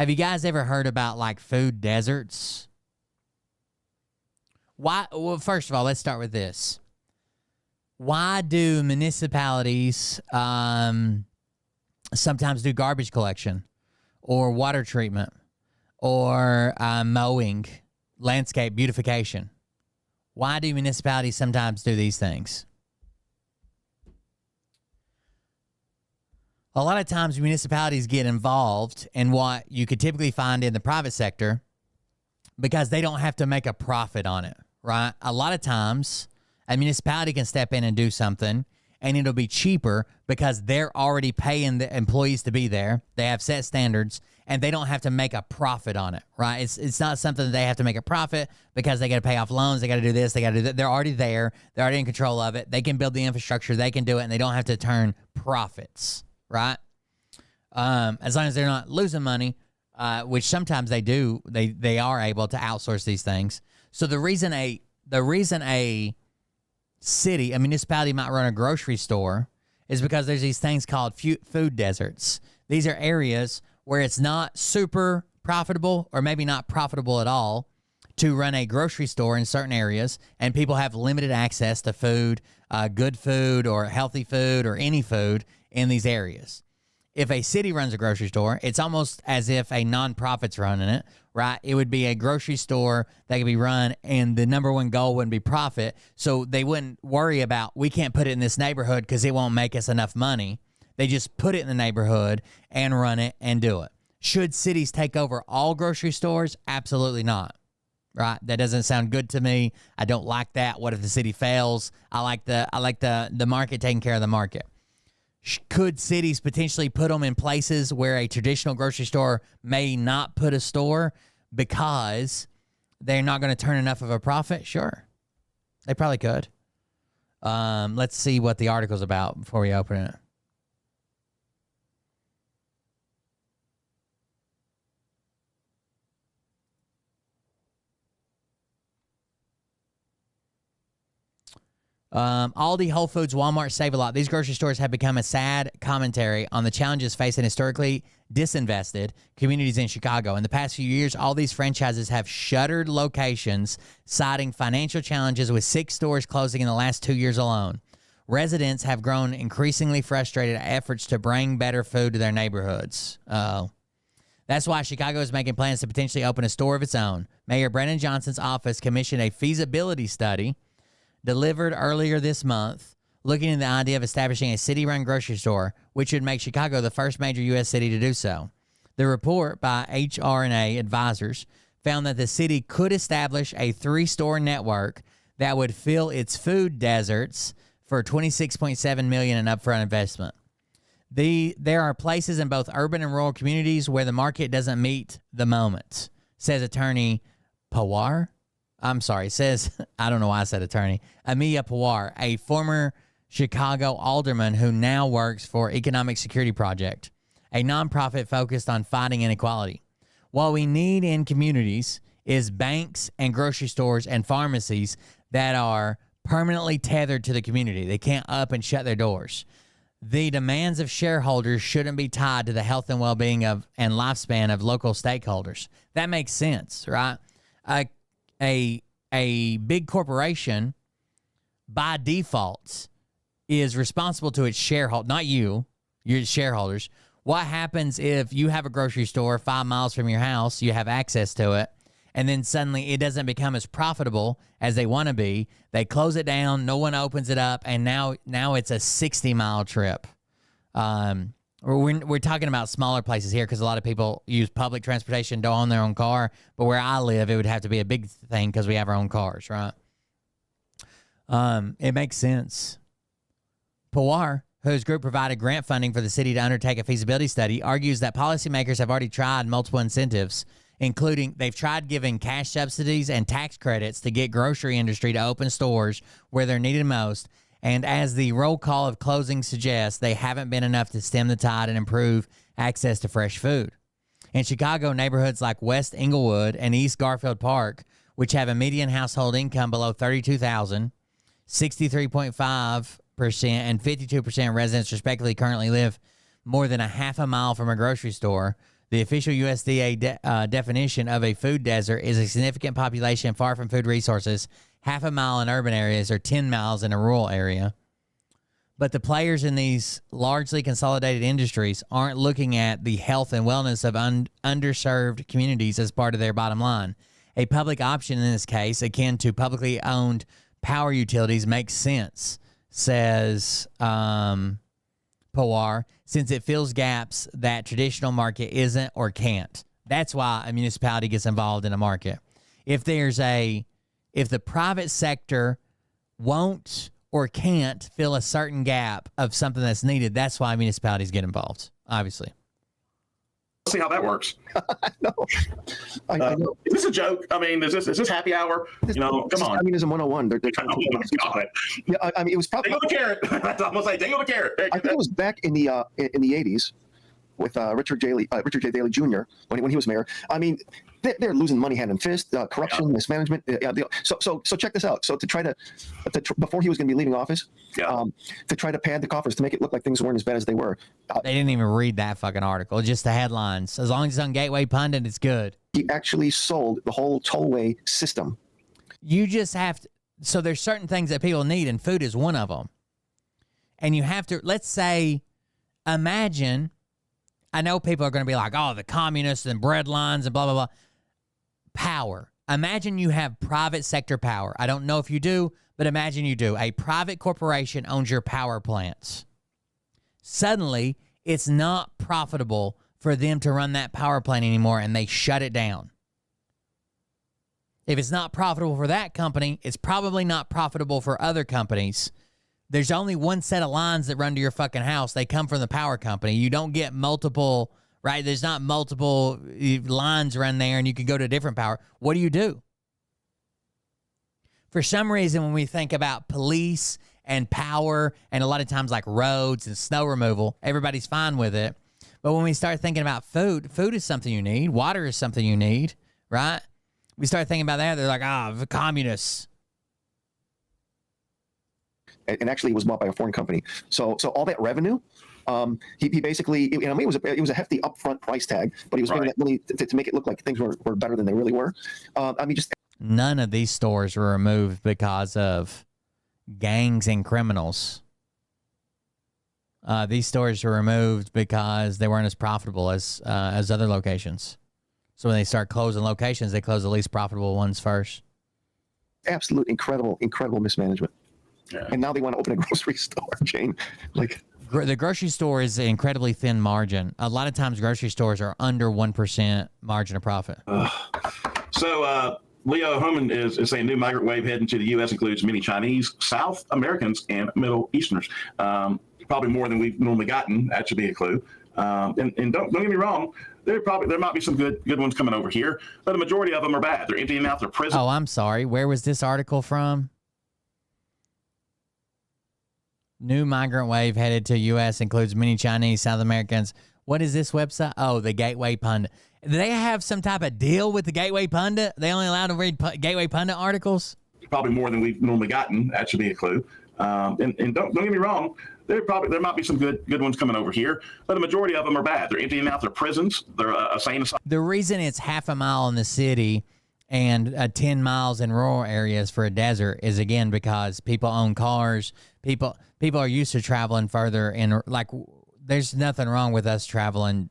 Have you guys ever heard about like food deserts? Why? Well, first of all, let's start with this. Why do municipalities sometimes do garbage collection or water treatment or mowing, landscape beautification? Why do municipalities sometimes do these things? A lot of times municipalities get involved in what you could typically find in the private sector because they don't have to make a profit on it, right? A lot of times a municipality can step in and do something and it'll be cheaper because they're already paying the employees to be there. They have set standards and they don't have to make a profit on it, right? It's not something that they have to make a profit because they got to pay off loans. They got to do this. They got to do that. They're already there. They're already in control of it. They can build the infrastructure. They can do it and they don't have to turn profits, right? As long as they're not losing money, which sometimes they do, they are able to outsource these things. So the reason a city, a municipality might run a grocery store is because there's these things called food deserts. These are areas where it's not super profitable or maybe not profitable at all to run a grocery store in certain areas, and people have limited access to food, good food or healthy food or any food in these areas. If a city runs a grocery store, it's almost as if a nonprofit's running it, right? It would be a grocery store that could be run, and the number one goal wouldn't be profit. So they wouldn't worry about, we can't put it in this neighborhood because it won't make us enough money. They just put it in the neighborhood and run it and do it. Should cities take over all grocery stores? Absolutely not, right? That doesn't sound good to me. I don't like that. What if the city fails? I like the market taking care of the market. Could cities potentially put them in places where a traditional grocery store may not put a store because they're not going to turn enough of a profit? Sure. They probably could. Let's see what the article's about before we open it. Aldi, Whole Foods, Walmart, Save-A-Lot. These grocery stores have become a sad commentary on the challenges facing historically disinvested communities in Chicago. In the past few years, all these franchises have shuttered locations, citing financial challenges, with 6 stores closing in the last 2 years alone. Residents have grown increasingly frustrated at efforts to bring better food to their neighborhoods. That's why Chicago is making plans to potentially open a store of its own. Mayor Brennan Johnson's office commissioned a feasibility study delivered earlier this month, looking into the idea of establishing a city-run grocery store, which would make Chicago the first major U.S. city to do so. The report by HR&A advisors found that the city could establish a 3-store network that would fill its food deserts for $26.7 million in upfront investment. There are places in both urban and rural communities where the market doesn't meet the moment, says attorney Pawar. Says, I don't know why I said attorney, Amiya Pawar, a former Chicago alderman who now works for Economic Security Project, a nonprofit focused on fighting inequality. What we need in communities is banks and grocery stores and pharmacies that are permanently tethered to the community. They can't up and shut their doors. The demands of shareholders shouldn't be tied to the health and well-being of and lifespan of local stakeholders. That makes sense, right? A big corporation, by default, is responsible to its shareholder, not you, your shareholders. What happens if you have a grocery store 5 miles from your house, you have access to it, and then suddenly it doesn't become as profitable as they want to be? They close it down, no one opens it up, and now it's a 60-mile trip. We're talking about smaller places here because a lot of people use public transportation, don't own their own car. But where I live, it would have to be a big thing because we have our own cars, right? It makes sense. Pawar, whose group provided grant funding for the city to undertake a feasibility study, argues that policymakers have already tried multiple incentives, including they've tried giving cash subsidies and tax credits to get grocery industry to open stores where they're needed most. And as the roll call of closing suggests, they haven't been enough to stem the tide and improve access to fresh food. In Chicago, neighborhoods like West Englewood and East Garfield Park, which have a median household income below $32,000, 63.5% and 52% of residents respectively currently live more than a half a mile from a grocery store. The official USDA definition of a food desert is a significant population far from food resources, half a mile in urban areas or 10 miles in a rural area. But the players in these largely consolidated industries aren't looking at the health and wellness of underserved communities as part of their bottom line. A public option in this case, akin to publicly owned power utilities, makes sense, says Pawar, since it fills gaps that traditional market isn't or can't. That's why a municipality gets involved in a market. If the private sector won't or can't fill a certain gap of something that's needed, that's why municipalities get involved, obviously. See how that works. No. I know. Is this a joke? I mean, is this happy hour? Come on. Communism 101. They're yeah, I mean, it was probably dangle the carrot. That's almost like dangle the carrot. I think it was back in the 80s with Richard J. Daley Jr. when he was mayor. I mean, they're losing money hand and fist, corruption, mismanagement. So check this out. So to try to before he was going to be leaving office, to try to pad the coffers to make it look like things weren't as bad as they were. They didn't even read that fucking article, just the headlines. As long as it's on Gateway Pundit, it's good. He actually sold the whole tollway system. You just have to. So there's certain things that people need, and food is one of them. And you have to. Let's say, imagine. I know people are going to be like, oh, the communists and bread lines and blah, blah, blah. Power. Imagine you have private sector power. I don't know if you do, but imagine you do. A private corporation owns your power plants. Suddenly, it's not profitable for them to run that power plant anymore, and they shut it down. If it's not profitable for that company, it's probably not profitable for other companies. There's only one set of lines that run to your fucking house. They come from the power company. You don't get multiple, right? There's not multiple lines run there and you can go to a different power. What do? For some reason, when we think about police and power and a lot of times like roads and snow removal, everybody's fine with it. But when we start thinking about food is something you need. Water is something you need, right? We start thinking about that. They're like, the communists. And actually, it was bought by a foreign company. So all that revenue, he basically, it was a hefty upfront price tag, but he was paying that money to make it look like things were better than they really were. None of these stores were removed because of gangs and criminals. These stores were removed because they weren't as profitable as other locations. So when they start closing locations, they close the least profitable ones first. Absolute incredible mismanagement. Yeah. And now they want to open a grocery store chain. Like the grocery store is an incredibly thin margin. A lot of times grocery stores are under 1% margin of profit. So Leo Homan is saying new migrant wave heading to the U.S. includes many Chinese, South Americans, and Middle Easterners. Probably more than we've normally gotten. That should be a clue. And don't get me wrong. There might be some good ones coming over here, but the majority of them are bad. They're emptying out their prisons. Oh, I'm sorry. Where was this article from? New migrant wave headed to U.S. includes many Chinese, South Americans. What is this website? Oh, the Gateway Pundit. Do they have some type of deal with the Gateway Pundit? They only allowed to read Gateway Pundit articles? Probably more than we've normally gotten. That should be a clue. And don't get me wrong. There might be some good ones coming over here, but the majority of them are bad. They're emptying out their prisons. They're insane. The reason it's half a mile in the city and 10 miles in rural areas for a desert is, again, because people own cars. People are used to traveling further, and like there's nothing wrong with us traveling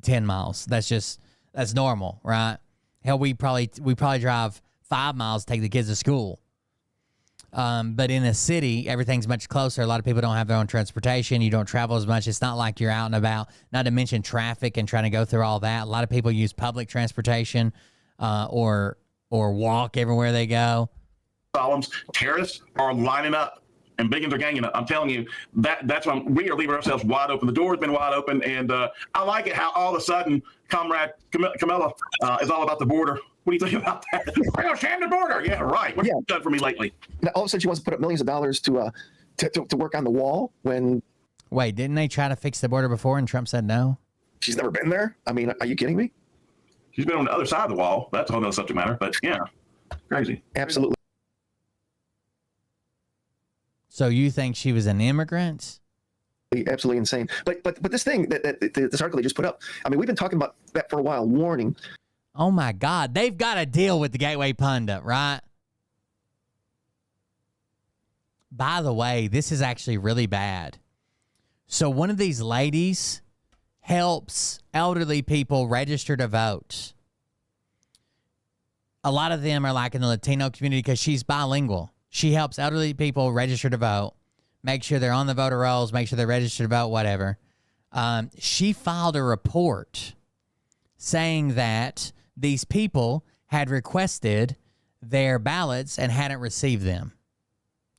10 miles. That's normal, right? Hell, we probably drive 5 miles to take the kids to school. But in a city, everything's much closer. A lot of people don't have their own transportation. You don't travel as much. It's not like you're out and about, not to mention traffic and trying to go through all that. A lot of people use public transportation or walk everywhere they go. Terrorists are lining up and biggins are ganging up. I'm telling you, that's why we are leaving ourselves wide open. The door's been wide open, and I like it how all of a sudden Comrade Camilla is all about the border. What do you think about that? We're going to sham the border. Yeah, right. What have you done for me lately? Now, all of a sudden, she wants to put up millions of dollars to work on the wall when... Wait, didn't they try to fix the border before and Trump said no? She's never been there? I mean, are you kidding me? She's been on the other side of the wall. That's a whole other subject matter, but yeah, crazy. Absolutely. So you think she was an immigrant? absolutely insane. But this thing that this article they just put up, I mean, we've been talking about that for a while, warning. Oh my God, they've got to deal with the Gateway Pundit, right? By the way, this is actually really bad. So one of these ladies helps elderly people register to vote. A lot of them are like in the Latino community because she's bilingual. She helps elderly people register to vote, make sure they're on the voter rolls, make sure they're registered to vote, whatever. She filed a report saying that these people had requested their ballots and hadn't received them.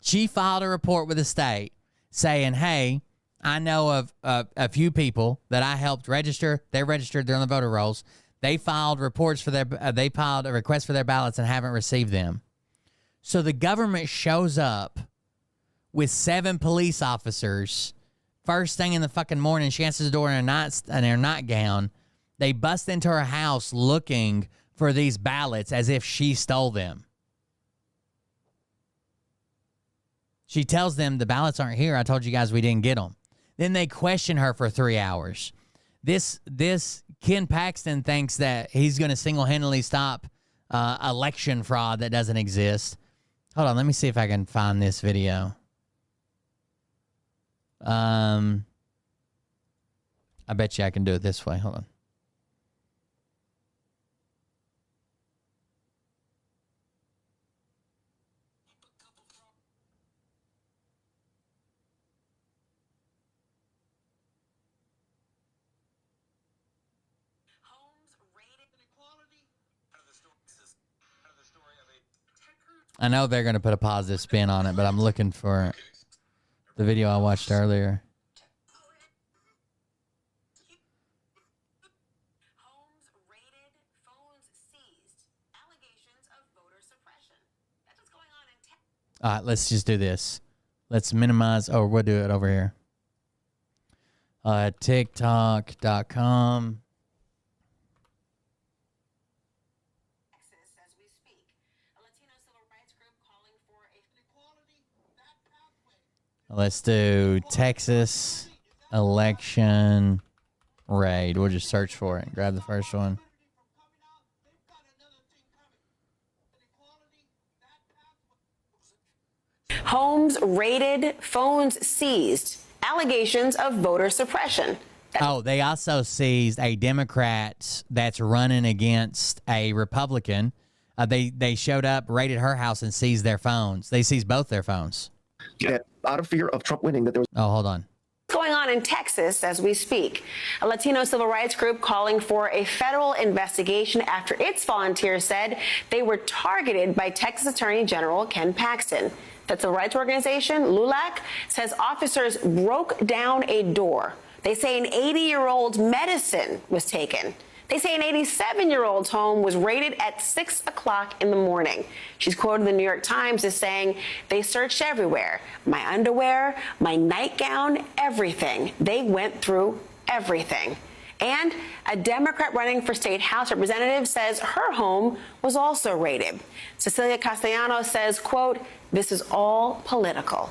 She filed a report with the state saying, hey, I know of a few people that I helped register. They're registered. They're on the voter rolls. They filed reports for their. They filed a request for their ballots and haven't received them. So the government shows up with 7 police officers. First thing in the fucking morning, she answers the door in her nightgown. They bust into her house looking for these ballots as if she stole them. She tells them the ballots aren't here. I told you guys we didn't get them. Then they question her for 3 hours. This Ken Paxton thinks that he's going to single-handedly stop election fraud that doesn't exist. Hold on, let me see if I can find this video. I bet you I can do it this way. Hold on. I know they're going to put a positive spin on it, but I'm looking for the video I watched earlier. All right, let's just do this. Let's minimize. Oh, we'll do it over here. TikTok.com. Let's do Texas election raid. We'll just search for it. Grab the first one. Homes raided, phones seized, allegations of voter suppression. Oh, they also seized a Democrat that's running against a Republican. They showed up, raided her house, and seized their phones. They seized both their phones. Yeah, out of fear of Trump winning, that there was. Oh, hold on. What's going on in Texas as we speak? A Latino civil rights group calling for a federal investigation after its volunteers said they were targeted by Texas Attorney General Ken Paxton. The civil rights organization, LULAC, says officers broke down a door. They say an 80-year-old's medicine was taken. They say an 87-year-old's home was raided at 6 o'clock in the morning. She's quoted in the New York Times as saying, they searched everywhere. My underwear, my nightgown, everything. They went through everything. And a Democrat running for state House representative says her home was also raided. Cecilia Castellanos says, quote, this is all political.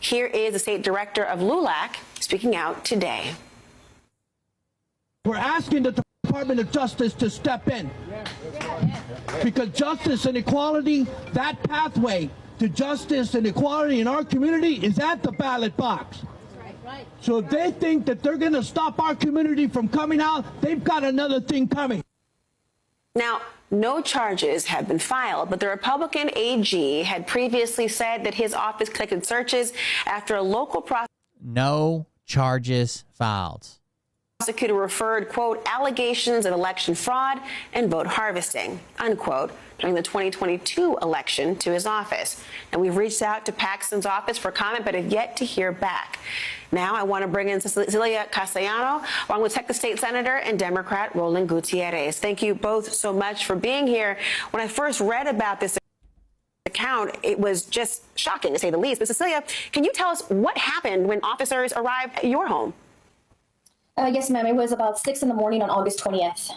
Here is the state director of LULAC speaking out today. We're asking the Department of Justice to step in. Because justice and equality, that pathway to justice and equality in our community is at the ballot box. So if they think that they're going to stop our community from coming out, they've got another thing coming. Now, no charges have been filed, but the Republican AG had previously said that his office conducted searches after a local No charges filed. Prosecutor referred, quote, allegations of election fraud and vote harvesting, unquote, during the 2022 election to his office. And we've reached out to Paxton's office for comment, but have yet to hear back. Now I want to bring in Cecilia Castellano, along with Texas State Senator and Democrat Roland Gutierrez. Thank you both so much for being here. When I first read about this account, it was just shocking, to say the least. But Cecilia, can you tell us what happened when officers arrived at your home? Yes, ma'am. It was about 6 in the morning on August 20th.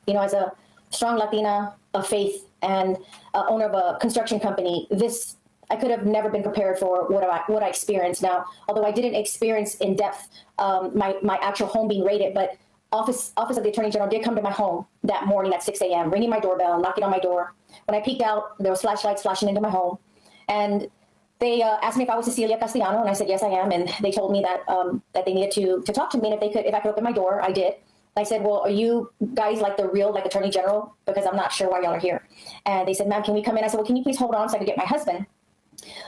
As a strong Latina of faith and owner of a construction company, this I could have never been prepared for what I experienced. Now, although I didn't experience in depth my actual home being raided, but Office of the Attorney General did come to my home that morning at 6 a.m., ringing my doorbell, knocking on my door. When I peeked out, there was flashlights flashing into my home. And they asked me if I was Cecilia Castellano, and I said, yes, I am. And they told me that that they needed to talk to me, and if I could open my door, I did. I said, well, are you guys like the real Attorney General? Because I'm not sure why y'all are here. And they said, ma'am, can we come in? I said, well, can you please hold on so I can get my husband?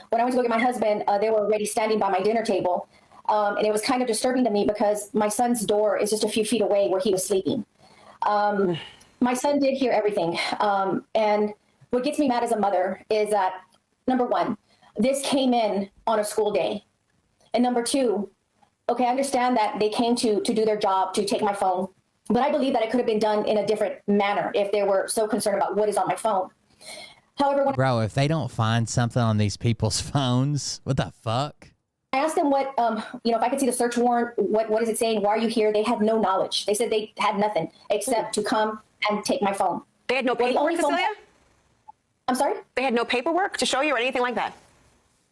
When I went to go get my husband, they were already standing by my dinner table. And it was kind of disturbing to me because my son's door is just a few feet away where he was sleeping. My son did hear everything. And what gets me mad as a mother is that, number one, this came in on a school day. And number two, okay, I understand that they came to do their job, to take my phone. But I believe that it could have been done in a different manner if they were so concerned about what is on my phone. However, bro, if they don't find something on these people's phones, what the fuck? I asked them what, if I could see the search warrant, what is it saying? Why are you here? They had no knowledge. They said they had nothing except to come and take my phone. They had no paperwork, Cecilia? I'm sorry? They had no paperwork to show you or anything like that?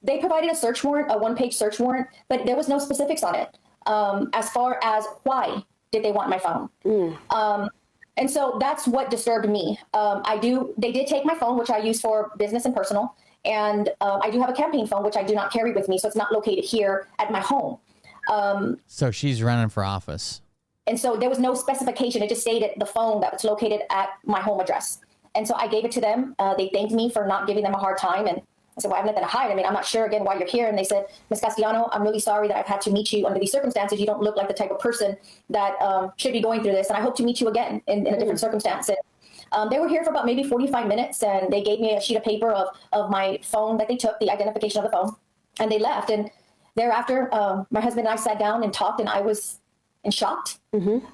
They provided a search warrant, a one-page search warrant, but there was no specifics on it as far as why did they want my phone. And so that's what disturbed me. They did take my phone, which I use for business and personal. And I do have a campaign phone, which I do not carry with me. So it's not located here at my home. So she's running for office. And so there was no specification. It just stated the phone that was located at my home address. And so I gave it to them. They thanked me for not giving them a hard time. And I said, well, I have nothing to hide. I mean, I'm not sure, again, why you're here. And they said, Ms. Castellano, I'm really sorry that I've had to meet you under these circumstances. You don't look like the type of person that should be going through this. And I hope to meet you again in a different circumstance. And they were here for about maybe 45 minutes, and they gave me a sheet of paper of my phone that they took, the identification of the phone, and they left. And thereafter, my husband and I sat down and talked, and I was shocked.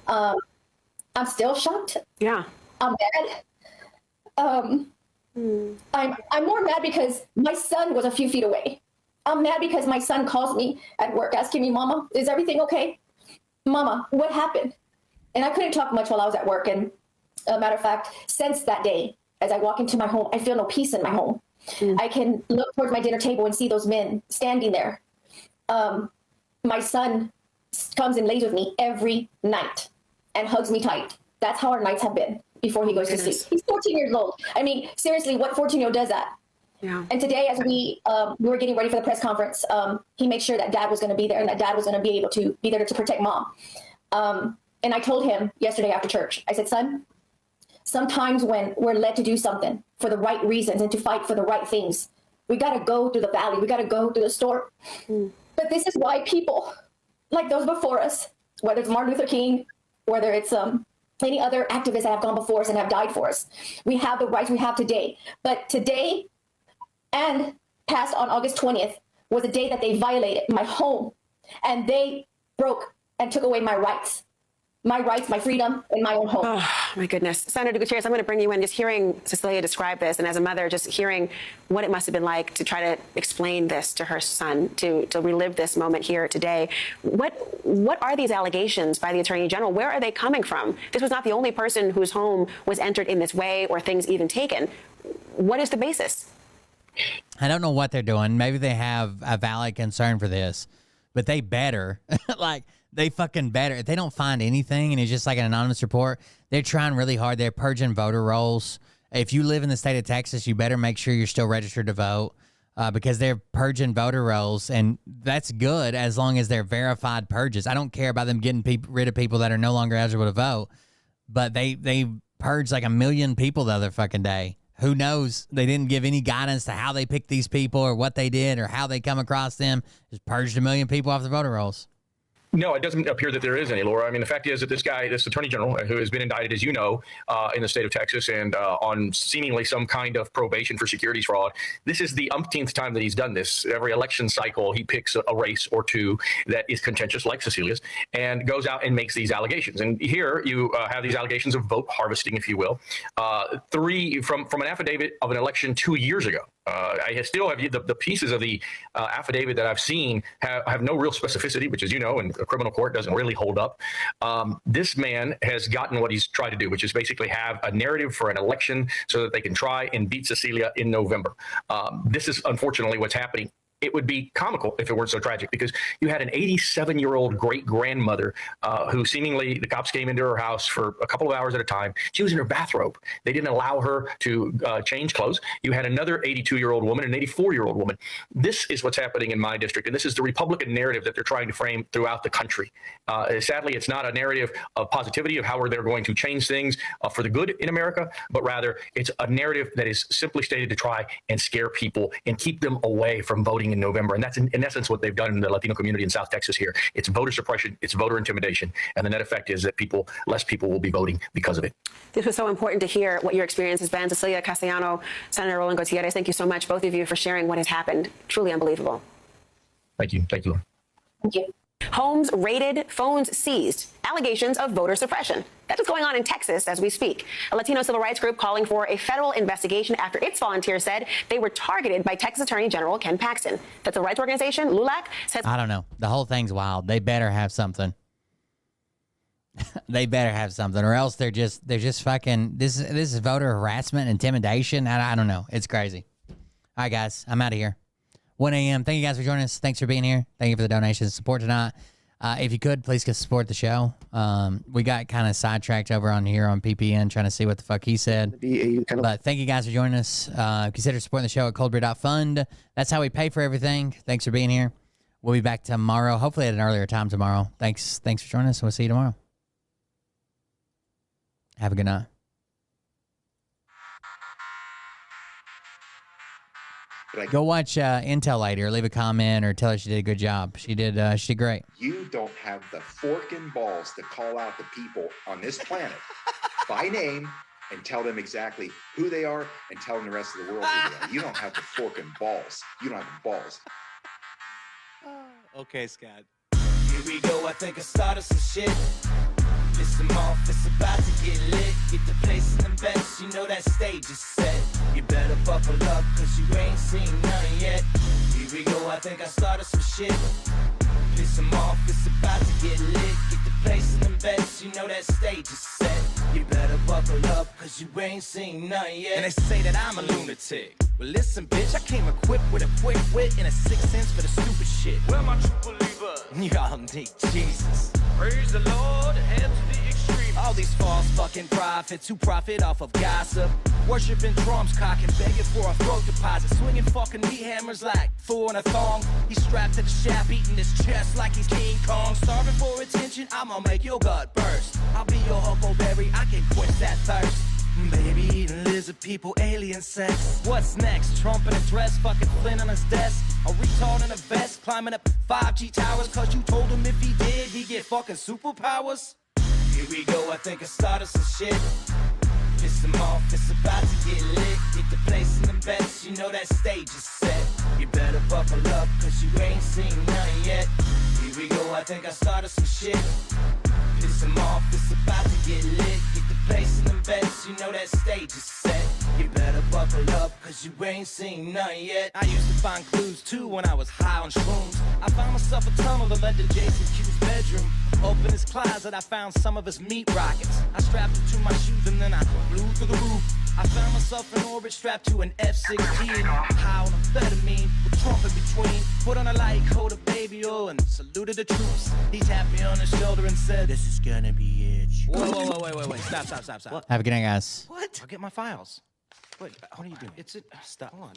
I'm still shocked. Yeah. I'm mad. I'm more mad because my son was a few feet away. I'm mad because my son calls me at work asking me, Mama, is everything okay? Mama, what happened? And I couldn't talk much while I was at work. And matter of fact, since that day, as I walk into my home, I feel no peace in my home. I can look towards my dinner table and see those men standing there. My son comes and lays with me every night and hugs me tight. That's how our nights have been before he goes to sleep. He's 14 years old. I mean, seriously, what 14-year-old does that? Yeah. And today, as we were getting ready for the press conference, he made sure that Dad was going to be there and that Dad was going to be able to be there to protect Mom. And I told him yesterday after church, I said, son, sometimes when we're led to do something for the right reasons and to fight for the right things, we got to go through the valley. We got to go through the storm. But this is why people like those before us, whether it's Martin Luther King, whether it's any other activists that have gone before us and have died for us, we have the rights we have today. But today and passed on August 20th was a day that they violated my home, and they broke and took away my rights, my freedom in my own home. Oh, my goodness. Senator Gutierrez, I'm going to bring you in. Just hearing Cecilia describe this, and as a mother, just hearing what it must have been like to try to explain this to her son, to relive this moment here today. What are these allegations by the Attorney General? Where are they coming from? This was not the only person whose home was entered in this way or things even taken. What is the basis? I don't know what they're doing. Maybe they have a valid concern for this, but they better, they fucking better. If they don't find anything and it's just like an anonymous report, they're trying really hard. They're purging voter rolls. If you live in the state of Texas, you better make sure you're still registered to vote because they're purging voter rolls, and that's good as long as they're verified purges. I don't care about them getting rid of people that are no longer eligible to vote, but they purged like 1 million people the other fucking day. Who knows? They didn't give any guidance to how they picked these people or what they did or how they come across them. Just purged 1 million people off the voter rolls. No, it doesn't appear that there is any, Laura. I mean, the fact is that this Attorney General, who has been indicted, as you know, in the state of Texas and on seemingly some kind of probation for securities fraud, this is the umpteenth time that he's done this. Every election cycle, he picks a race or two that is contentious, like Cecilia's, and goes out and makes these allegations. And here you have these allegations of vote harvesting, if you will. 3 from an affidavit of an election 2 years ago. I still have the pieces of the affidavit that I've seen have no real specificity, which, as you know, in a criminal court doesn't really hold up. This man has gotten what he's tried to do, which is basically have a narrative for an election so that they can try and beat Cecilia in November. This is unfortunately what's happening. It would be comical if it weren't so tragic, because you had an 87-year-old great-grandmother who seemingly the cops came into her house for a couple of hours at a time. She was in her bathrobe. They didn't allow her to change clothes. You had another 82-year-old woman and an 84-year-old woman. This is what's happening in my district, and this is the Republican narrative that they're trying to frame throughout the country. Sadly, it's not a narrative of positivity of how they're going to change things for the good in America, but rather it's a narrative that is simply stated to try and scare people and keep them away from voting in November. And that's in essence what they've done in the Latino community in South Texas here. It's voter suppression, it's voter intimidation, and the net effect is that less people will be voting because of it. This was so important to hear what your experience has been. Cecilia Castellano, Senator Roland Gutierrez, thank you so much, both of you, for sharing what has happened. Truly unbelievable. Thank you. Thank you. Thank you. Homes raided, phones seized, allegations of voter suppression. That is going on in Texas as we speak. A Latino civil rights group calling for a federal investigation after its volunteers said they were targeted by Texas Attorney General Ken Paxton. The civil rights organization, LULAC, says... I don't know. The whole thing's wild. They better have something. They better have something, or else they're just fucking... This is voter harassment, intimidation. I don't know. It's crazy. All right, guys. I'm out of here. 1 a.m. Thank you guys for joining us. Thanks for being here. Thank you for the donations and support tonight. If you could, please support the show. We got kind of sidetracked over on here on PPN trying to see what the fuck he said. But thank you guys for joining us. Consider supporting the show at coldbeer.fund. That's how we pay for everything. Thanks for being here. We'll be back tomorrow, hopefully at an earlier time tomorrow. Thanks for joining us. We'll see you tomorrow. Have a good night. Go watch Intel Lady, or leave a comment, or tell her she did a good job. She did great. You don't have the fork and balls to call out the people on this planet by name and tell them exactly who they are and tell them the rest of the world who they are. You don't have the fork and balls. You don't have the balls. Okay, Scott. Here we go. I think I started some shit. Listen off, it's about to get lit. Get the place in the best, you know that stage is set. You better buckle up, cause you ain't seen none yet. Here we go, I think I started some shit. Listen off, it's about to get lit. Get the place in the best, you know that stage is set. You better buckle up, cause you ain't seen none yet. And they say that I'm a lunatic. Well, listen, bitch, I came equipped with a quick wit and a 6 cents for the stupid shit. Where my true believer? Y'all need Jesus. Praise the Lord, head to the extreme. All these false fucking prophets who profit off of gossip. Worshipping drums, cocking, begging for a throat deposit. Swinging fucking meat hammers like four in a thong. He's strapped to the shaft, eating his chest like he's King Kong. Starving for attention, I'ma make your gut burst. I'll be your huckleberry, I can quench that thirst. Baby eating lizard people, alien sex. What's next? Trump in a dress, fucking Flynn on his desk. A retard in a vest, climbing up 5G towers. Cause you told him if he did, he'd get fucking superpowers. Here we go, I think I started some shit. Piss him off, it's about to get lit. Get the place in the best, you know that stage is set. You better buckle up, cause you ain't seen none yet. Here we go, I think I started some shit. Piss him off, it's about to get lit. Get the place in the best, you know that stage is set. You better buckle up, cause you ain't seen none yet. I used to find clues too when I was high on shrooms. I found myself a tunnel that led to Jason Q's bedroom. Open his closet, I found some of his meat rockets. I strapped it to my shoes and then I flew through the roof. I found myself in orbit strapped to an F-16. High on amphetamine with Trump in between. Put on a light coat of baby oil and saluted the troops. He tapped me on the shoulder and said, "This is gonna be it." Whoa, wait. Stop. Have a good night, guys. What? I'll get my files. Wait, what are you doing? Stop. Hold on.